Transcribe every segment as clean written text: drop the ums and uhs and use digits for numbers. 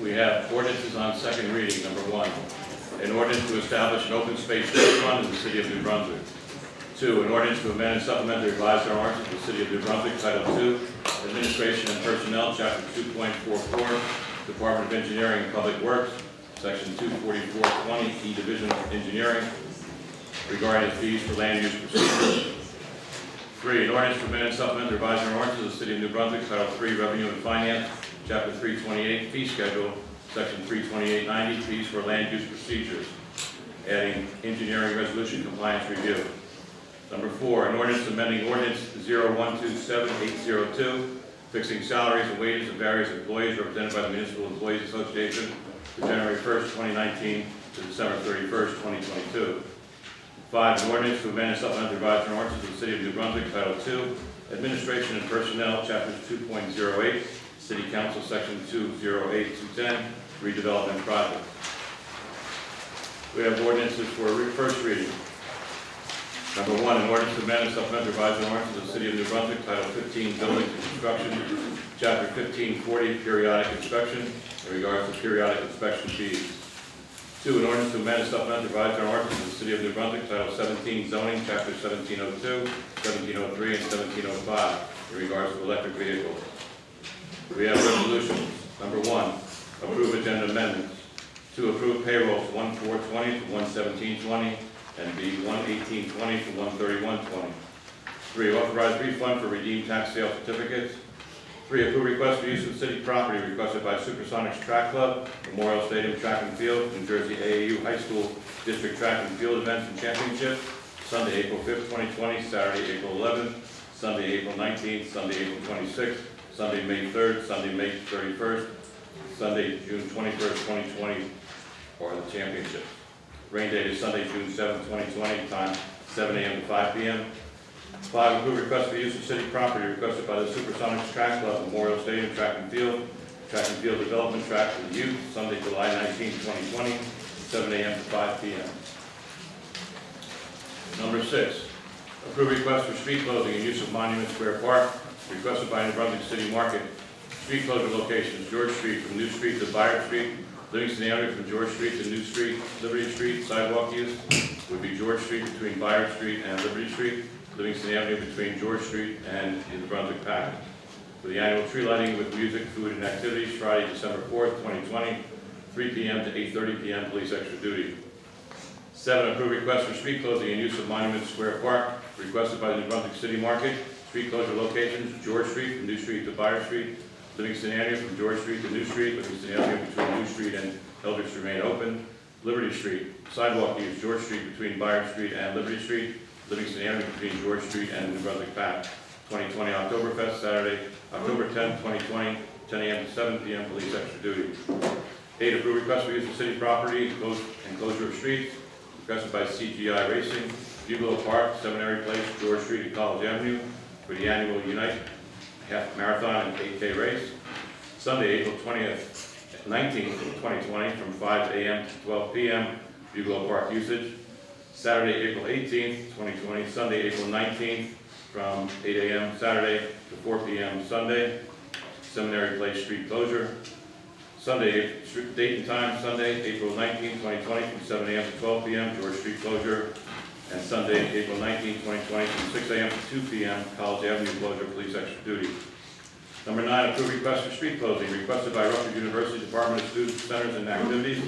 We have ordinances on second reading. Number one, an ordinance to establish an open space trust fund in the city of New Brunswick. Two, an ordinance to amend and supplement the revised ordinance of the city of New Brunswick, Title II, Administration and Personnel, Chapter 2.44, Department of Engineering and Public Works, Section 24420, E Division of Engineering, regarding fees for land use procedures. Three, an ordinance to amend and supplement the revised ordinance of the city of New Brunswick, Title III, Revenue and Finance, Chapter 328, Fee Schedule, Section 32890, Fees for Land Use Procedures, adding Engineering Resolution Compliance Review. Number four, an ordinance amending Ordinance 0127802, fixing salaries and wages of various employees represented by the Municipal Employees Association for January 1st, 2019 to December 31st, 2022. Five, an ordinance to amend and supplement the revised ordinances of the city of New Brunswick, Title II, Administration and Personnel, Chapters 2.08, City Council, Section 208-210, Redevelopment Project. We have ordinances for first reading. Number one, an ordinance to amend and supplement the revised ordinances of the city of New Brunswick, Title 15, Buildings and Construction, Chapter 1540, Periodic Inspection, in regards to periodic inspection fees. Two, an ordinance to amend and supplement the revised ordinances of the city of New Brunswick, Title 17, Zoning, Chapter 1702, 1703, and 1705, in regards to electric vehicles. We have resolutions. Number one, approve agenda amendments. Two, approve payrolls 1/4/20 to 1/17/20 and B 1/18/20 to 1/31/20. Three, authorize refund for redeemed tax sale certificates. Three, approve request for use of city property requested by Supersonics Track Club, Memorial Stadium Track and Field, New Jersey AAU High School District Track and Field Events and Championships, Sunday, April 5th, 2020, Saturday, April 11th, Sunday, April 19th, Sunday, April 26th, Sunday, May 3rd, Sunday, May 31st, Sunday, June 21st, 2020, or the championship. Rain date is Sunday, June 7th, 2020, time 7 a.m. to 5 p.m. Five, approve request for use of city property requested by the Supersonics Track Club, Memorial Stadium Track and Field Development Track for the Youth, Sunday, July 19th, 2020, 7 a.m. to 5 p.m. Number six, approve request for street closing and use of Monument Square Park, requested by New Brunswick City Market. Street closure locations: George Street from New Street to Byard Street, Livingston Avenue from George Street to New Street, Liberty Street. Sidewalk use would be George Street between Byard Street and Liberty Street, Livingston Avenue between George Street and the Brunswick Pack. For the annual tree lighting with music, food, and activities, Friday, December 4th, 2020, 3 p.m. to 8:30 p.m. Police extra duty. Seven, approve request for street closing and use of Monument Square Park, requested by the New Brunswick City Market. Street closure locations: George Street from New Street to Byard Street, Livingston Avenue from George Street to New Street, Livingston Avenue between New Street and Eldridge to remain open. Liberty Street. Sidewalk use: George Street between Byard Street and Liberty Street, Livingston Avenue between George Street and New Brunswick Pack. 2020 Oktoberfest, Saturday, October 10th, 2020, 10 a.m. to 7 p.m. Police extra duty. 8, approve request for use of city property and closure of streets, requested by CGI Racing, Bugalo Park, Seminary Place, George Street and College Avenue, for the annual Unite Half Marathon and 8K race. Sunday, April 19th, 2020, from 5 a.m. to 12 p.m. Bugalo Park usage. Saturday, April 18th, 2020, Sunday, April 19th, from 8 a.m. Saturday to 4 p.m. Sunday. Seminary Place street closure. Sunday, date and time, Sunday, April 19th, 2020, from 7 a.m. to 12 p.m. George Street closure. And Sunday, April 19th, 2020, from 6 a.m. to 2 p.m. College Avenue closure, police extra duty. Number 9, approve request for street closing, requested by Rutgers University Department of Student Centers and Activities.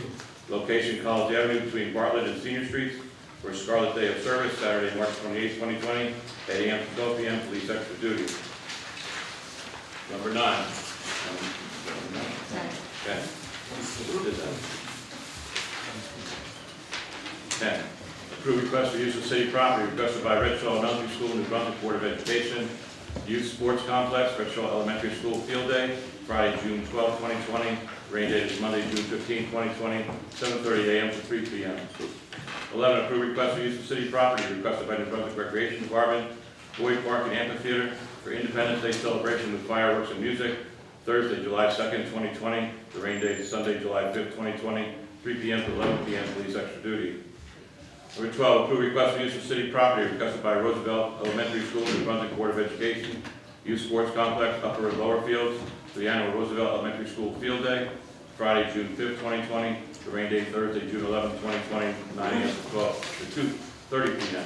Location: College Avenue between Bartlett and Senior Streets, for Scarlet Day of Service, Saturday, March 28th, 2020, 8 a.m. to 12 p.m. Police extra duty. Number 9. Okay. 10. Approve request for use of city property requested by Red Shaw Elementary School, New Brunswick Board of Education. Youth Sports Complex, Red Shaw Elementary School Field Day, Friday, June 12, 2020. Rain date is Monday, June 15, 2020, 7:30 a.m. to 3 p.m. 11, approve request for use of city property requested by New Brunswick Recreation Department, Boyd Park and Amphitheater, for Independence Day celebration with fireworks and music, Thursday, July 2nd, 2020. The rain date is Sunday, July 5th, 2020, 3 p.m. to 11 p.m. Police extra duty. Number 12, approve request for use of city property requested by Roosevelt Elementary School, New Brunswick Board of Education, Youth Sports Complex, Upper and Lower Fields, for the annual Roosevelt Elementary School Field Day, Friday, June 5th, 2020. The rain date Thursday, June 11th, 2020, 9 a.m. to 2:30 p.m.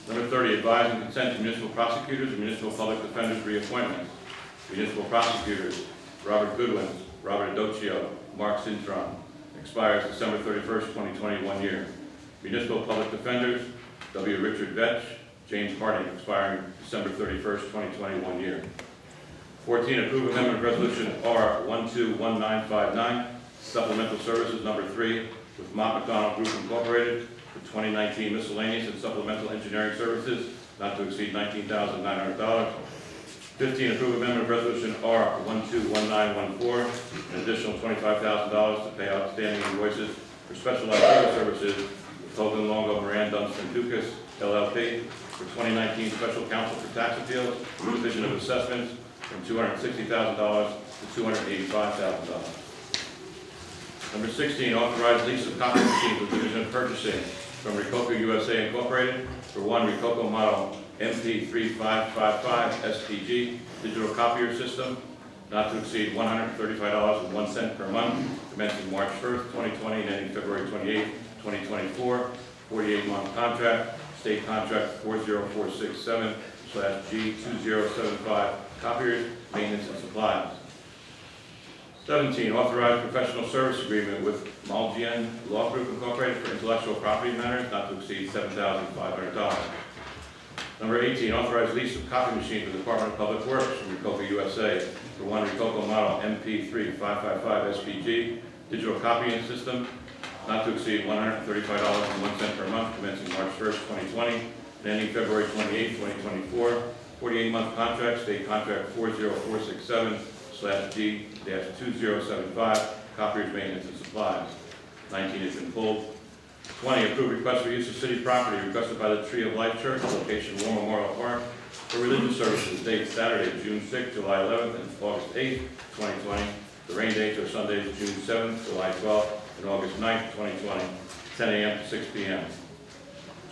Number 30, advise and consent to municipal prosecutors and municipal public defenders reappointments. Municipal prosecutors, Robert Goodwin, Robert Adocchio, Mark Cintron, expires December 31st, 2020, 1 year. Municipal public defenders, W. Richard Vetch, James Harding, expiring December 31st, 2020, 1 year. 14, approve amendment of resolution R 121959, supplemental services number 3 with Mcdonald Group Incorporated for 2019 miscellaneous and supplemental engineering services not to exceed $19,900. 15, approve amendment of resolution R 121914, an additional $25,000 to pay outstanding invoices for specialized legal services with Hogan Longo Moran Dunstan Dukas LLP for 2019 special counsel for tax appeals, division of assessments from $260,000 to $285,000. Number 16, authorize lease of copy machines with division of purchasing from Rococo USA Incorporated for one Rococo model MP3555 SPG digital copier system not to exceed $135.01 per month, commencing March 1st, 2020 and ending February 28th, 2024, 48-month contract, state contract 40467/G2075, copiers, maintenance, and supplies. 17, authorize professional service agreement with Malgian Law Group Incorporated for intellectual property matters not to exceed $7,500. Number 18, authorize lease of copy machine for the Department of Public Works from Rococo USA for one Rococo model MP3555 SPG digital copying system not to exceed $135.01 per month, commencing March 1st, 2020, and ending February 28th, 2024. 48-month contract, state contract 40467/G2075, copiers, maintenance, and supplies. 19 has been pulled. 20, approve request for use of city property requested by the Tree of Life Church, location War Memorial Park, for religious services, dates Saturday, June 6th, July 11th, and August 8th, 2020. The rain dates are Sundays, June 7th, July 12th, and August 9th, 2020, 10 a.m. to 6 p.m.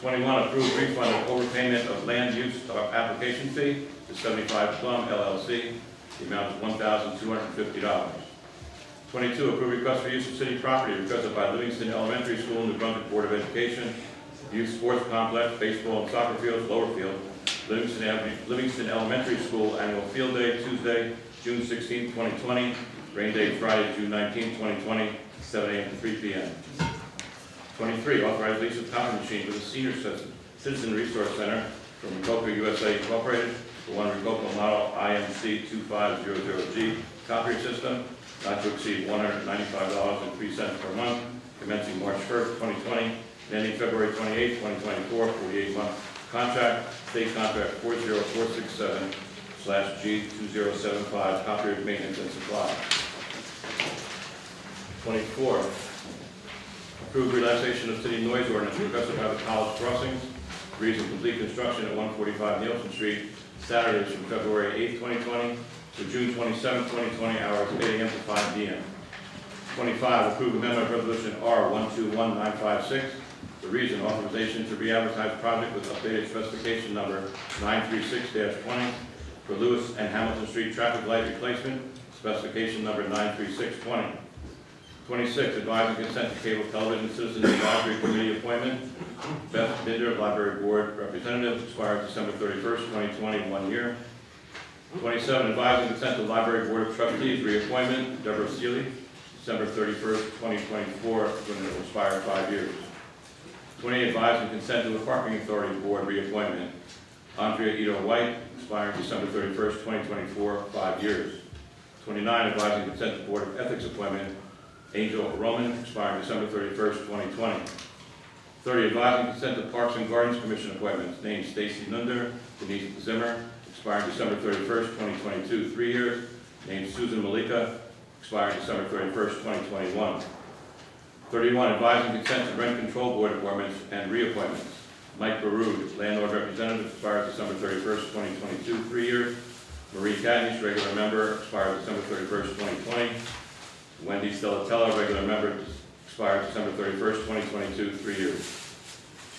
21, approve refund of overpayment of land use application fee to 75 Plum LLC. The amount is $1,250. 22, approve request for use of city property requested by Livingston Elementary School, New Brunswick Board of Education, Youth Sports Complex, baseball and soccer fields, lower field, Livingston Elementary School annual field day, Tuesday, June 16, 2020, rain date Friday, June 19, 2020, 7 a.m. to 3 p.m. 23, authorize lease of copy machine for the Senior Citizen Resource Center from Rococo USA Incorporated for one Rococo model IMC 2500G copier system not to exceed $195.03 per month, commencing March 1st, 2020, and ending February 28th, 2024, 48-month contract, state contract 40467/G2075, copiers, maintenance, and supply. 24, approve relaxation of city noise ordinance requested by the College Crossings, reason complete construction at 145 Nielsen Street, Saturdays from February 8th, 2020 to June 27th, 2020, hours 8 a.m. to 5 p.m. 25, approve amendment of resolution R 121956, the reason authorization to re-advertise project with updated specification number 936-20 for Lewis and Hamilton Street traffic light replacement, specification number 93620. 26, advise and consent to cable television citizens advisory committee appointment. Beth Binder, library board representative, expires December 31st, 2020, 1 year. 27, advise and consent to library board of trustees reappointment. Deborah Seeley, December 31st, 2024, going to expire 5 years. 28, advise and consent to the parking authority board reappointment. Andrea Ito White, expiring December 31st, 2024, 5 years. 29, advise and consent to board of ethics appointment. Angel Roman, expiring December 31st, 2020. 30, advise and consent to Parks and Gardens Commission appointments. Named Stacy Nunder, Denise Zimmer, expiring December 31st, 2022, 3 years. Named Susan Malika, expiring December 31st, 2021. 31, advise and consent to rent control board appointments and reappointments. Mike Baroud, landlord representative, expires December 31st, 2022, 3 years. Marie Cadnish, regular member, expires December 31st, 2020. Wendy Stellatella, regular member, expires December 31st, 2022, 3 years.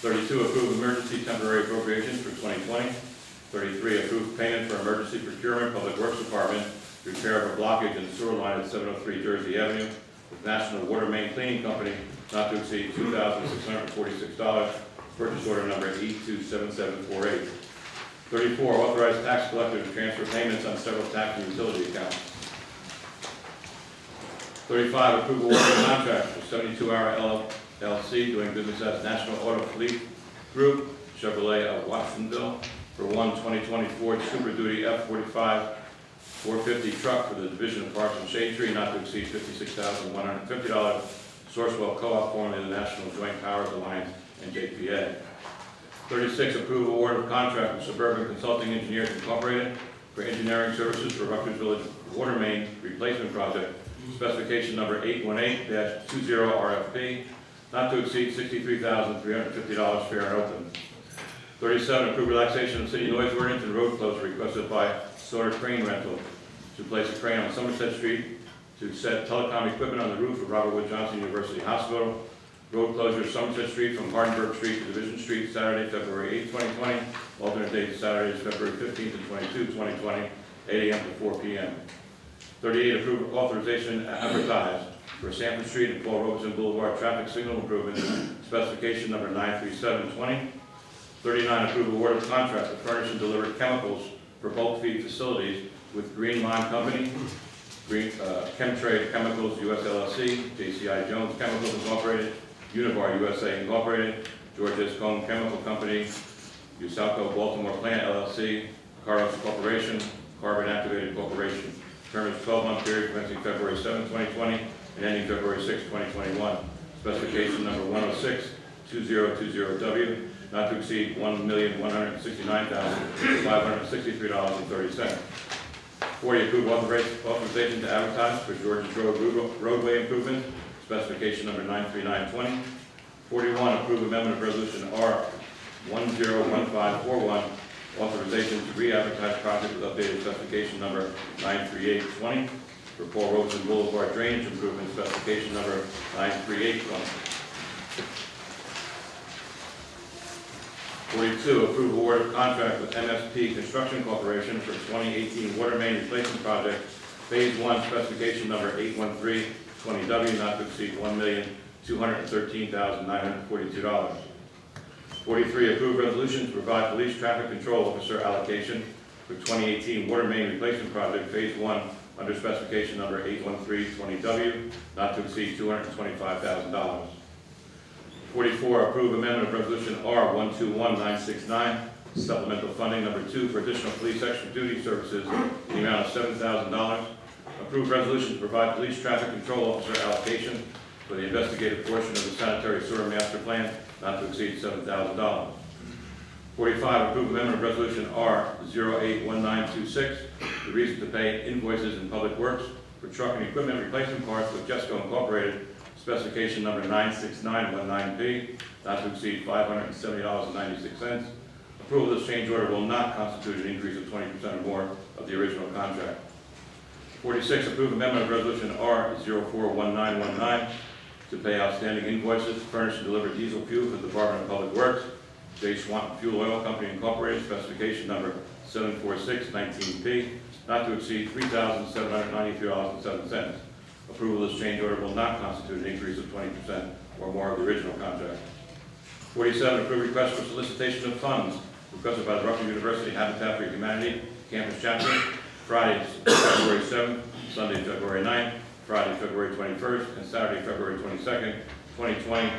32, approve emergency temporary appropriations for 2020. 33, approve payment for emergency procurement, Public Works Department, repair of a blockage in the sewer line at 703 Jersey Avenue with National Water Main Cleaning Company, not to exceed $2,646. Purchase order number 827748. 34, authorize tax collector to transfer payments on several tax and utility accounts. 35, approve award of contract for 72 Hour LLC doing business as National Auto Fleet Group, Chevrolet of Watsonville, for one 2020 Ford Super Duty F45 450 truck for the Division of Parks and Shade Tree, not to exceed $56,150. Sourcewell Co-op, formerly the National Joint Powers Alliance, and JPA. 36, approve award of contract with Suburban Consulting Engineers Incorporated for engineering services for Rutgers Village Water Main Replacement Project, specification number 818-20 RFP, not to exceed $63,350, fair and open. 37, approve relaxation of city noise ordinance and road closure requested by Sauter Crane Rental to place a crane on Somerset Street to set telecom equipment on the roof of Robert Wood Johnson University Hospital. Road closure of Somerset Street from Hardenberg Street to Division Street, Saturday, February 8, 2020. Alternate dates, Saturdays, February 15 to 22, 2020, 8 a.m. to 4 p.m. 38, approve authorization to advertise for Sanford Street and Paul Robeson Boulevard traffic signal improvement, specification number 93720. 39, approve award of contract to furnish and deliver chemicals for bulk feed facilities with Green Line Company, Chemtrade Chemicals US LLC, JCI Jones Chemicals Incorporated, Univar USA Incorporated, George S. Cone Chemical Company, USALCO Baltimore Plant LLC, Carlos Corporation, Carbon Activated Corporation. Term is 12-month period commencing February 7, 2020 and ending February 6, 2021. Specification number 106-2020W, not to exceed $1,169,563.30. 40, approve authorization to advertise for George's Road roadway improvement, specification number 93920. 41, approve amendment of resolution R101541, authorization to re-advertise project with updated specification number 93820 for Paul Robeson Boulevard drainage improvement, specification number 93820. 42, approve award of contract with MSP Construction Corporation for 2018 water main replacement project, phase 1, specification number 81320W, not to exceed $1,213,942. 43, approve resolution to provide police traffic control officer allocation for 2018 water main replacement project, phase 1, under specification number 81320W, not to exceed $225,000. 44, approve amendment of resolution R121969, supplemental funding number 2 for additional police extra duty services in the amount of $7,000. Approve resolution to provide police traffic control officer allocation for the investigative portion of the sanitary sewer master plan, not to exceed $7,000. 45, approve amendment of resolution R081926, the reason to pay invoices in public works for truck and equipment replacement parts with Jesco Incorporated, specification number 96919B, not to exceed $570.96. Approval of this change order will not constitute an increase of 20% or more of the original contract. 46, approve amendment of resolution R041919 to pay outstanding invoices to furnish and deliver diesel fuel for the Department of Public Works, J. Swanton Fuel Oil Company Incorporated, specification number 74619P, not to exceed $3,793.07. Approval of this change order will not constitute an increase of 20% or more of the original contract. 47, approve request for solicitation of funds requested by the Rutgers University Habitat for Humanity Campus Chapter, Friday, February 7th, Sunday, February 9th, Friday, February 21st, and Saturday, February 22nd, 2020,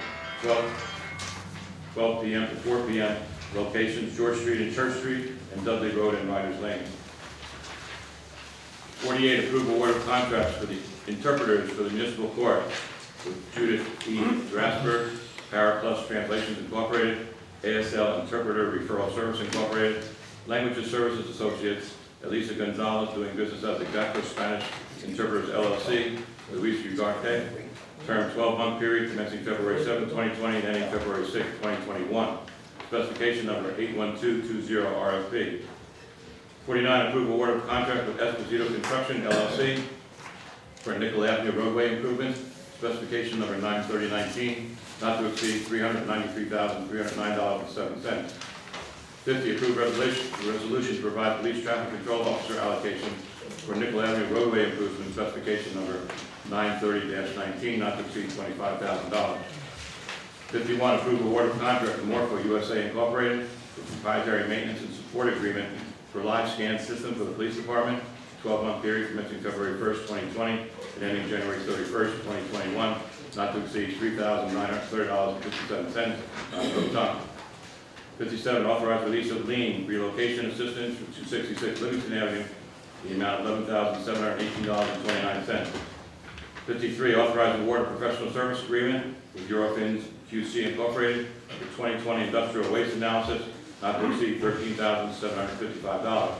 12 p.m. to 4 p.m. Locations, George Street and Church Street, and Dudley Road and Riders Lane. 48, approve award of contracts for the interpreters for the municipal court with Judith E. Strasberg, Paraplus Translations Incorporated, ASL Interpreter Referral Service Incorporated, Languages Services Associates, Elisa Gonzalez, doing business as Exacto Spanish Interpreters LLC, Luis Ugarte, term 12-month period commencing February 7, 2020 and ending February 6, 2021. Specification number 81220 RFP. 49, approve award of contract with Esposito Construction LLC for Nickel Avenue roadway improvements, specification number 93019, not to exceed $393,309.07. 50, approve resolution to provide police traffic control officer allocation for Nickel Avenue roadway improvement specification number 930-19, not to exceed $25,000. 51, approve award of contract to Morpho USA Incorporated for proprietary maintenance and support agreement for live scan system for the police department, 12-month period commencing February 1st, 2020, and ending January 31st, 2021, not to exceed $3,930.57 per ton. 57, authorize release of lien relocation assistance for 266 Livingston Avenue, the amount of $11,718.29. 53, authorize award of professional service agreement with Eurofins QC Incorporated for 2020 industrial waste analysis, not to exceed $13,755.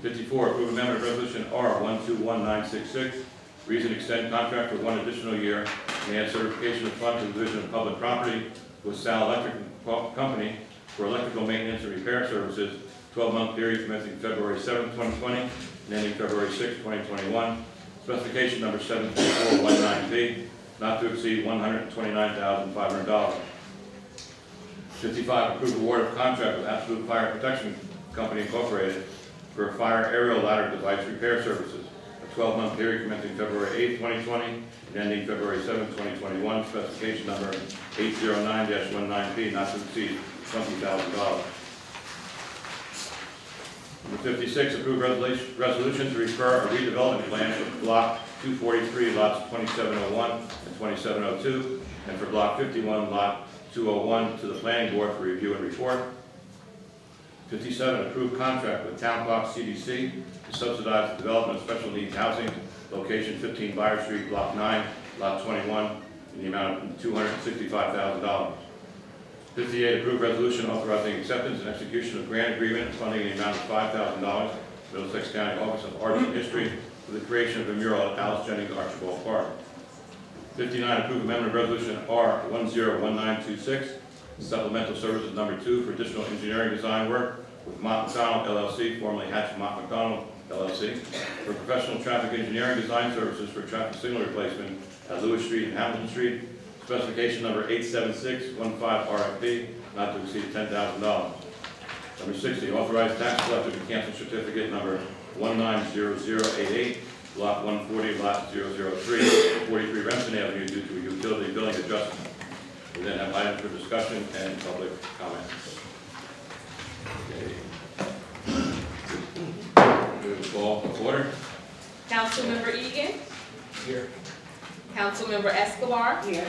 54, approve amendment of resolution R121966, reason extend contract for 1 additional year, and add certification of funds to the Division of Public Property with Sal Electric Company for electrical maintenance and repair services, 12-month period commencing February 7, 2020, and ending February 6, 2021. Specification number 73419B, not to exceed $129,500. 55, approve award of contract with Absolute Fire Protection Company Incorporated for fire aerial ladder device repair services, a 12-month period commencing February 8, 2020, and ending February 7, 2021. Specification number 809-19B, not to exceed $20,000. Number 56, approve resolution to refer a redevelopment plan for block 243, lots 2701 and 2702, and for block 51, lot 201 to the planning board for review and report. 57, approve contract with Town Clock CDC to subsidize the development of special needs housing, location 15 Byard Street, block 9, lot 21, in the amount of $265,000. 58, approve resolution authorizing acceptance and execution of grant agreement funding in the amount of $5,000, Middlesex County Office of Arts and History, for the creation of a mural at Alice Jennings Archibald Park. 59, approve amendment of resolution R101926, supplemental services number 2 for additional engineering design work with Mcdonald LLC, formerly Hatch Mcdonald LLC, for professional traffic engineering design services for traffic signal replacement at Lewis Street and Hamilton Street. Specification number 87615 RFP, not to exceed $10,000. Number 60, authorized tax collector to cancel certificate number 190088, block 140, lot 003, 43 Remsen Avenue, due to a utility billing adjustment. We then have items for discussion and public comments. Okay. Move the call to order. Councilmember Egan. Here. Councilmember Escobar. Here.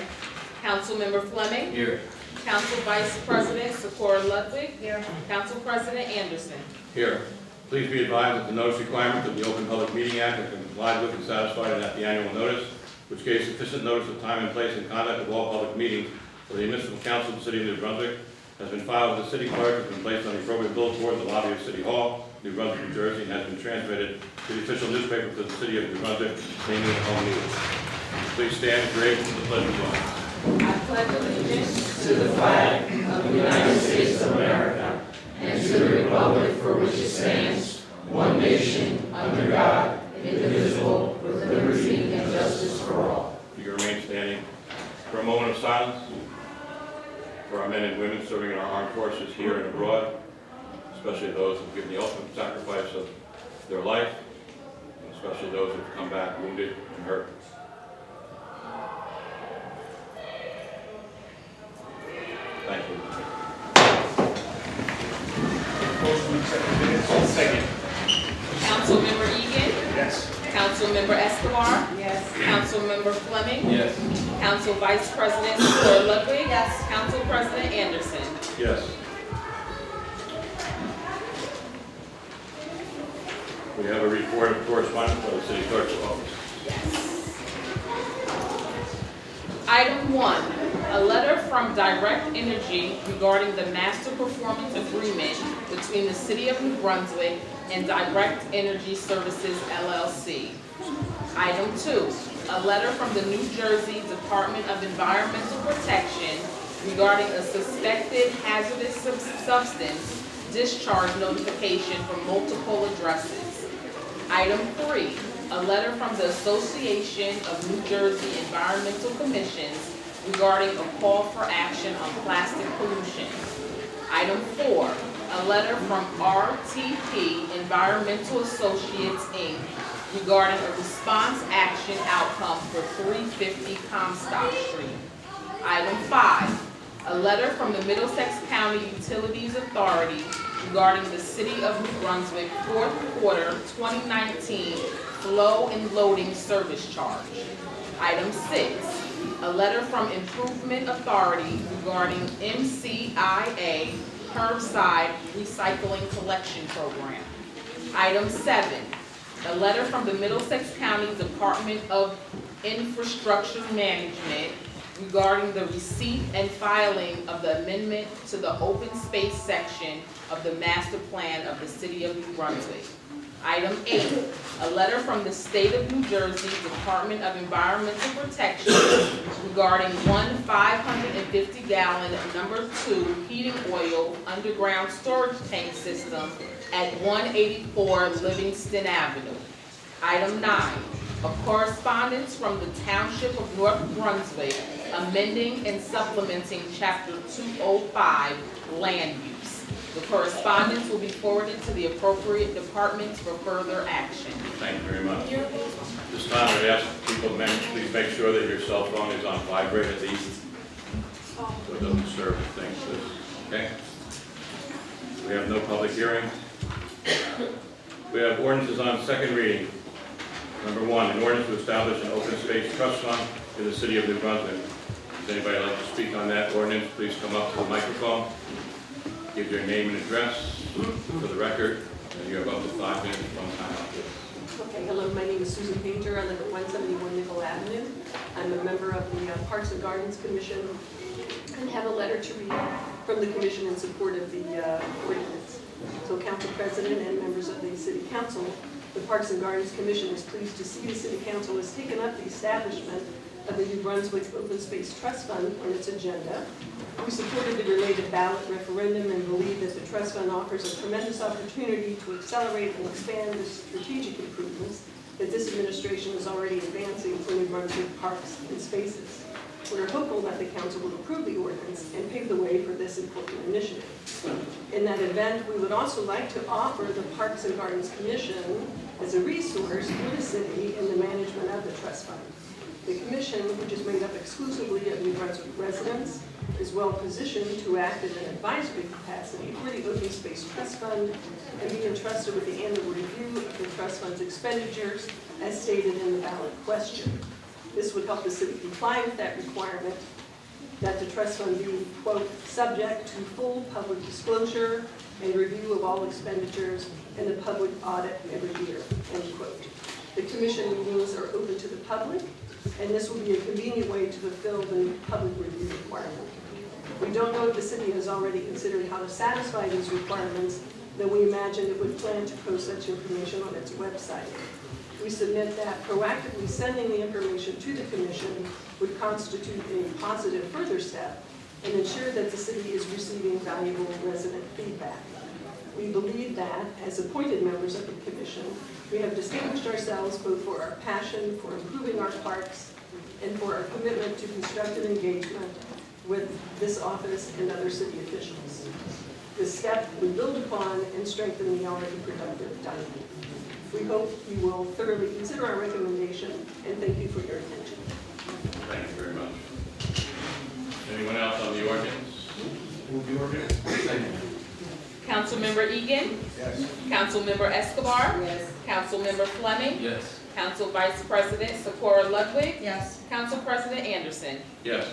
Councilmember Fleming. Here. Council Vice President Socorro Ludwig. Here. Council President Anderson. Here. Please be advised that the notice requirements of the Open Public Meeting Act are complied with and satisfied at the annual notice, which gave sufficient notice of time and place and conduct of all public meetings for the municipal council of the city of New Brunswick, has been filed with the city clerk, has been placed on the appropriate billboard in the lobby of City Hall, New Brunswick, New Jersey, and has been transmitted to the official newspaper for the city of New Brunswick, naming it home news. Please stand for the pledge of allegiance. I pledge allegiance To the flag of the United States of America and to the republic for which it stands, one nation, under God, indivisible, with liberty and justice for all. You can remain standing for a moment of silence for our men and women serving in our armed forces here and abroad, especially those who have given the ultimate sacrifice of their life, and especially those who have come back wounded and hurt. Thank you. Motion to accept the minutes. Second. Councilmember Egan. Yes. Councilmember Escobar. Yes. Councilmember Fleming. Yes. Council Vice President Socorro Ludwig. Yes. Council President Anderson. Yes. We have a report of correspondence by the city clerk's office. Item 1, a letter from Direct Energy regarding the master performance agreement between the City of New Brunswick and Direct Energy Services, LLC. Item 2, a letter from the New Jersey Department of Environmental Protection regarding a suspected hazardous substance discharge notification from multiple addresses. Item 3, a letter from the Association of New Jersey Environmental Commissions regarding a call for action on plastic pollution. Item 4, a letter from RTP Environmental Associates, Inc. regarding a response action outcome for 350 Comstock Street. Item 5, a letter from the Middlesex County Utilities Authority regarding the City of New Brunswick fourth quarter 2019 flow and loading service charge. Item 6, a letter from Improvement Authority regarding MCIA curbside recycling collection program. Item 7, a letter from the Middlesex County Department of Infrastructure Management regarding the receipt and filing of the amendment to the open space section of the master plan of the City of New Brunswick. Item 8, a letter from the State of New Jersey Department of Environmental Protection regarding one 550-gallon number 2 heating oil underground storage tank system at 184 Livingston Avenue. Item 9, a correspondence from the Township of North Brunswick amending and supplementing Chapter 205 Land Use. The correspondence will be forwarded to the appropriate departments for further action. Thank you very much. This time I'd ask people, please make sure that your cell phone is on vibrate at least, so it doesn't disturb things. Okay? We have no public hearing. We have ordinances on second reading. Number 1, an ordinance to establish an open space trust fund in the City of New Brunswick. Does anybody like to speak on that ordinance? Please come up to the microphone. Give your name and address for the record, and you have up to 5 minutes one time. Okay, hello, my name is Susan Painter. I live at 171 Nickel Avenue. I'm a member of the Parks and Gardens Commission and have a letter to read from the commission in support of the ordinance. So, Council President and members of the City Council, the Parks and Gardens Commission is pleased to see the City Council has taken up the establishment of the New Brunswick Open Space Trust Fund on its agenda. We supported the related ballot referendum and believe that the trust fund offers a tremendous opportunity to accelerate and expand the strategic improvements that this administration is already advancing for New Brunswick parks and spaces. We're hopeful that the council will approve the ordinance and pave the way for this important initiative. In that event, we would also like to offer the Parks and Gardens Commission as a resource for the city in the management of the trust fund. The commission, which is made up exclusively of New Brunswick residents, is well positioned to act in an advisory capacity for the Open Space Trust Fund and be entrusted with the annual review of the trust fund's expenditures as stated in the ballot question. This would help the city comply with that requirement that the trust fund be, quote, subject to full public disclosure and review of all expenditures and the public audit every year, end quote. The commission meetings are open to the public, and this will be a convenient way to fulfill the public review requirement. We don't know if the city has already considered how to satisfy these requirements, though we imagine it would plan to post such information on its website. We submit that proactively sending the information to the commission would constitute a positive further step and ensure that the city is receiving valuable resident feedback. We believe that, as appointed members of the commission, we have distinguished ourselves both for our passion for improving our parks and for our commitment to constructive engagement with this office and other city officials. This step we build upon and strengthen the already productive dialogue. We hope you will thoroughly consider our recommendation, and thank you for your attention. Thank you very much. Anyone else on the ordinance? Move the ordinance. Second. Councilmember Egan. Yes. Councilmember Escobar. Yes. Councilmember Fleming. Yes. Council Vice President Socorro Ludwig. Yes. Council President Anderson. Yes.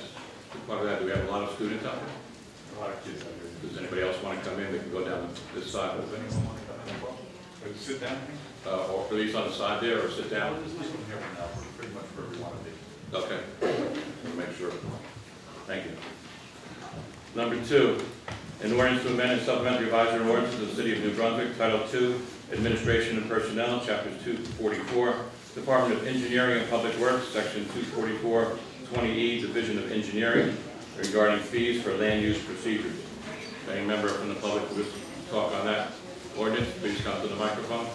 Part of that, do we have a lot of students out there? A lot of kids out here. Does anybody else want to come in? They can go down this side. Does anyone want to come in? Sit down. Or at least on the side there, or sit down. This one here for now, pretty much where we want to be. Okay. We'll make sure. Thank you. Number 2, an ordinance to amend and supplement the revised ordinance of the City of New Brunswick, Title II, Administration and Personnel, Chapters 244, Department of Engineering and Public Works, Section 244, 20E, Division of Engineering, regarding fees for land use procedures. Any member from the public who wishes to talk on that ordinance, please come to the microphone.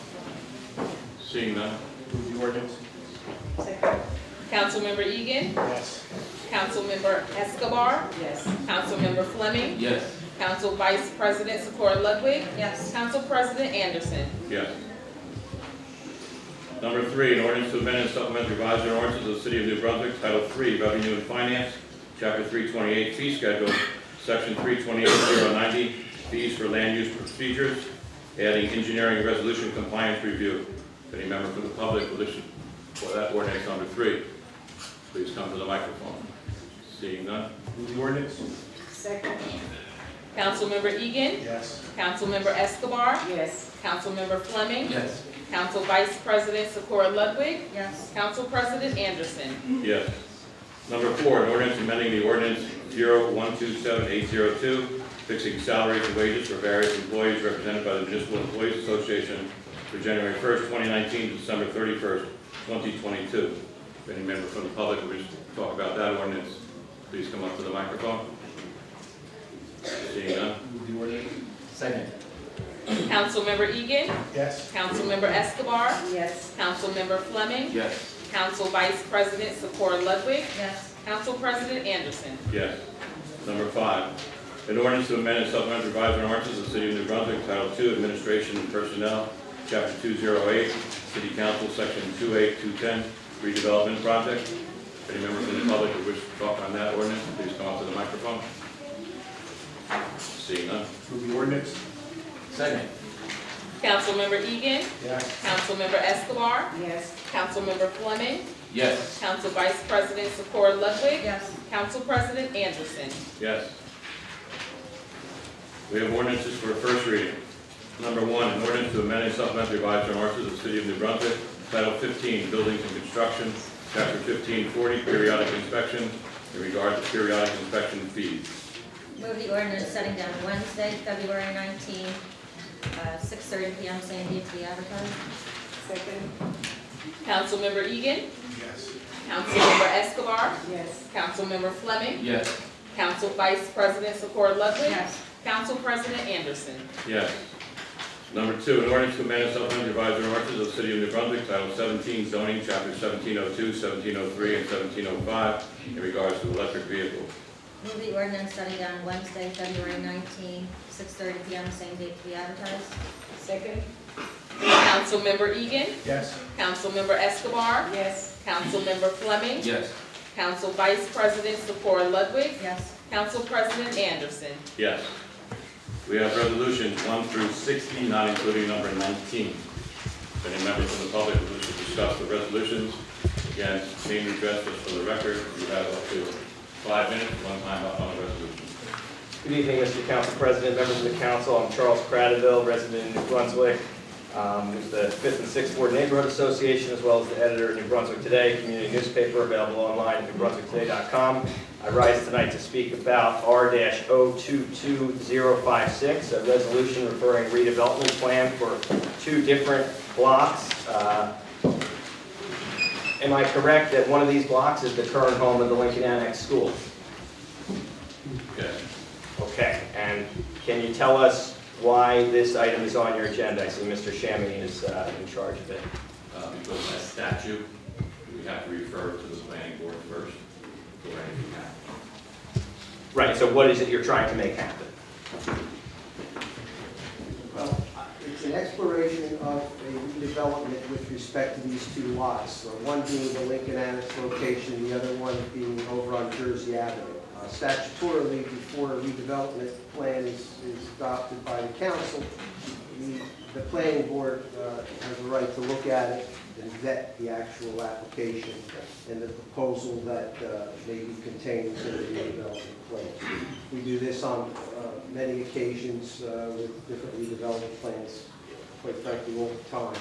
Seeing none. Move the ordinance. Second. Councilmember Egan. Yes. Councilmember Escobar. Yes. Councilmember Fleming. Yes. Council Vice President Socorro Ludwig. Yes. Council President Anderson. Yes. Number 3, an ordinance to amend and supplement revised ordinances of the City of New Brunswick, Title 3, Revenue and Finance, Chapter 328, Fee Schedule, Section 328090, Fees for Land Use Procedures, adding engineering resolution compliance review. If any member from the public will listen for that ordinance number 3, please come to the microphone. Seeing none? Move the ordinance. Second. Councilmember Egan. Yes. Councilmember Escobar. Yes. Councilmember Fleming. Yes. Council Vice President Socorro Ludwig. Yes. Council President Anderson. Yes. Number 4, an ordinance amending the ordinance 0127802, fixing salaries and wages for various employees represented by the Municipal Employees Association for January 1st, 2019 to December 31st, 2022. If any member from the public would wish to talk about that ordinance, please come up to the microphone. Seeing none? Move the ordinance. Second. Councilmember Egan. Yes. Councilmember Escobar. Yes. Councilmember Fleming. Yes. Council Vice President Socorro Ludwig. Yes. Council President Anderson. Yes. Number 5, an ordinance to amend and supplement revised ordinances of the City of New Brunswick, Title 2, Administration and Personnel, Chapter 208, City Council, Section 28210, Redevelopment Project. If any member from the public who wish to talk on that ordinance, please come up to the microphone. Seeing none? Move the ordinance. Second. Councilmember Egan. Yes. Councilmember Escobar. Yes. Councilmember Fleming. Yes. Council Vice President Socorro Ludwig. Yes. Council President Anderson. Yes. We have ordinances for first reading. Number 1, an ordinance to amend and supplement revised ordinances of the City of New Brunswick, Title 15, Buildings and Construction, Chapter 1540, Periodic Inspection, in regard to periodic inspection fees. Move the ordinance setting down Wednesday, February 19, 6:30 p.m., same date to be advertised. Second. Councilmember Egan. Yes. Councilmember Escobar. Yes. Councilmember Fleming. Yes. Council Vice President Socorro Ludwig. Yes. Council President Anderson. Yes. Number 2, an ordinance to amend and supplement revised ordinances of the City of New Brunswick, Title 17, Zoning, Chapter 1702, 1703, and 1705, in regards to electric vehicles. Move the ordinance setting down Wednesday, February 19, 6:30 p.m., same date to be advertised. Second. Councilmember Egan. Yes. Councilmember Escobar. Yes. Councilmember Fleming. Yes. Council Vice President Socorro Ludwig. Yes. Council President Anderson. Yes. We have resolutions 1 through 60, not including number 19. If any members from the public who wish to discuss the resolutions, again, name and address just for the record, you have up to 5 minutes, one time up on the resolution. Good evening, Mr. Council President, members of the council. I'm Charles Cradaville, resident in New Brunswick, with the 5th and 6th Ward Neighborhood Association, as well as the editor of New Brunswick Today, community newspaper available online at newbrunswicktoday.com. I rise tonight to speak about R-022056, a resolution referring redevelopment plan for 2 different blocks. Am I correct that one of these blocks is the current home of the Lincoln Annex School? Okay. Okay, and can you tell us why this item is on your agenda? I see Mr. Shammy is in charge of it. Because by statute, we have to refer to the planning board first for anything happens. Right, so what is it you're trying to make happen? Well, it's an exploration of a redevelopment with respect to these 2 lots. So one being the Lincoln Annex location, the other one being over on Jersey Avenue. Statutorily, before a redevelopment plan is adopted by the council, the planning board has a right to look at it and vet the actual application and the proposal that may be contained within the redevelopment plan. We do this on many occasions with different redevelopment plans, quite frankly, all the time.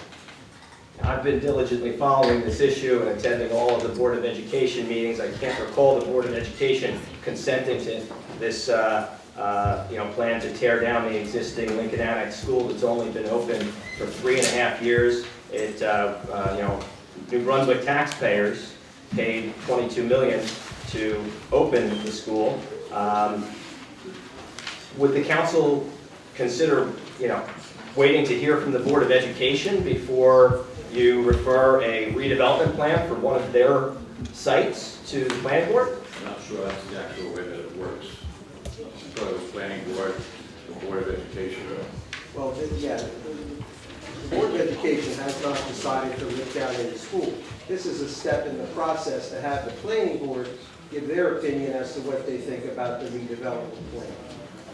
I've been diligently following this issue and attending all of the Board of Education meetings. I can't recall the Board of Education consenting to this plan to tear down the existing Lincoln Annex School that's only been open for 3.5 years. It, New Brunswick taxpayers paid $22 million to open the school. Would the council consider, waiting to hear from the Board of Education before you refer a redevelopment plan for one of their sites to the planning board? I'm not sure that's the actual way that it works. thought it was planning board, the Board of Education. Well, the Board of Education has not decided to lift down any school. This is a step in the process to have the planning board give their opinion as to what they think about the redevelopment plan.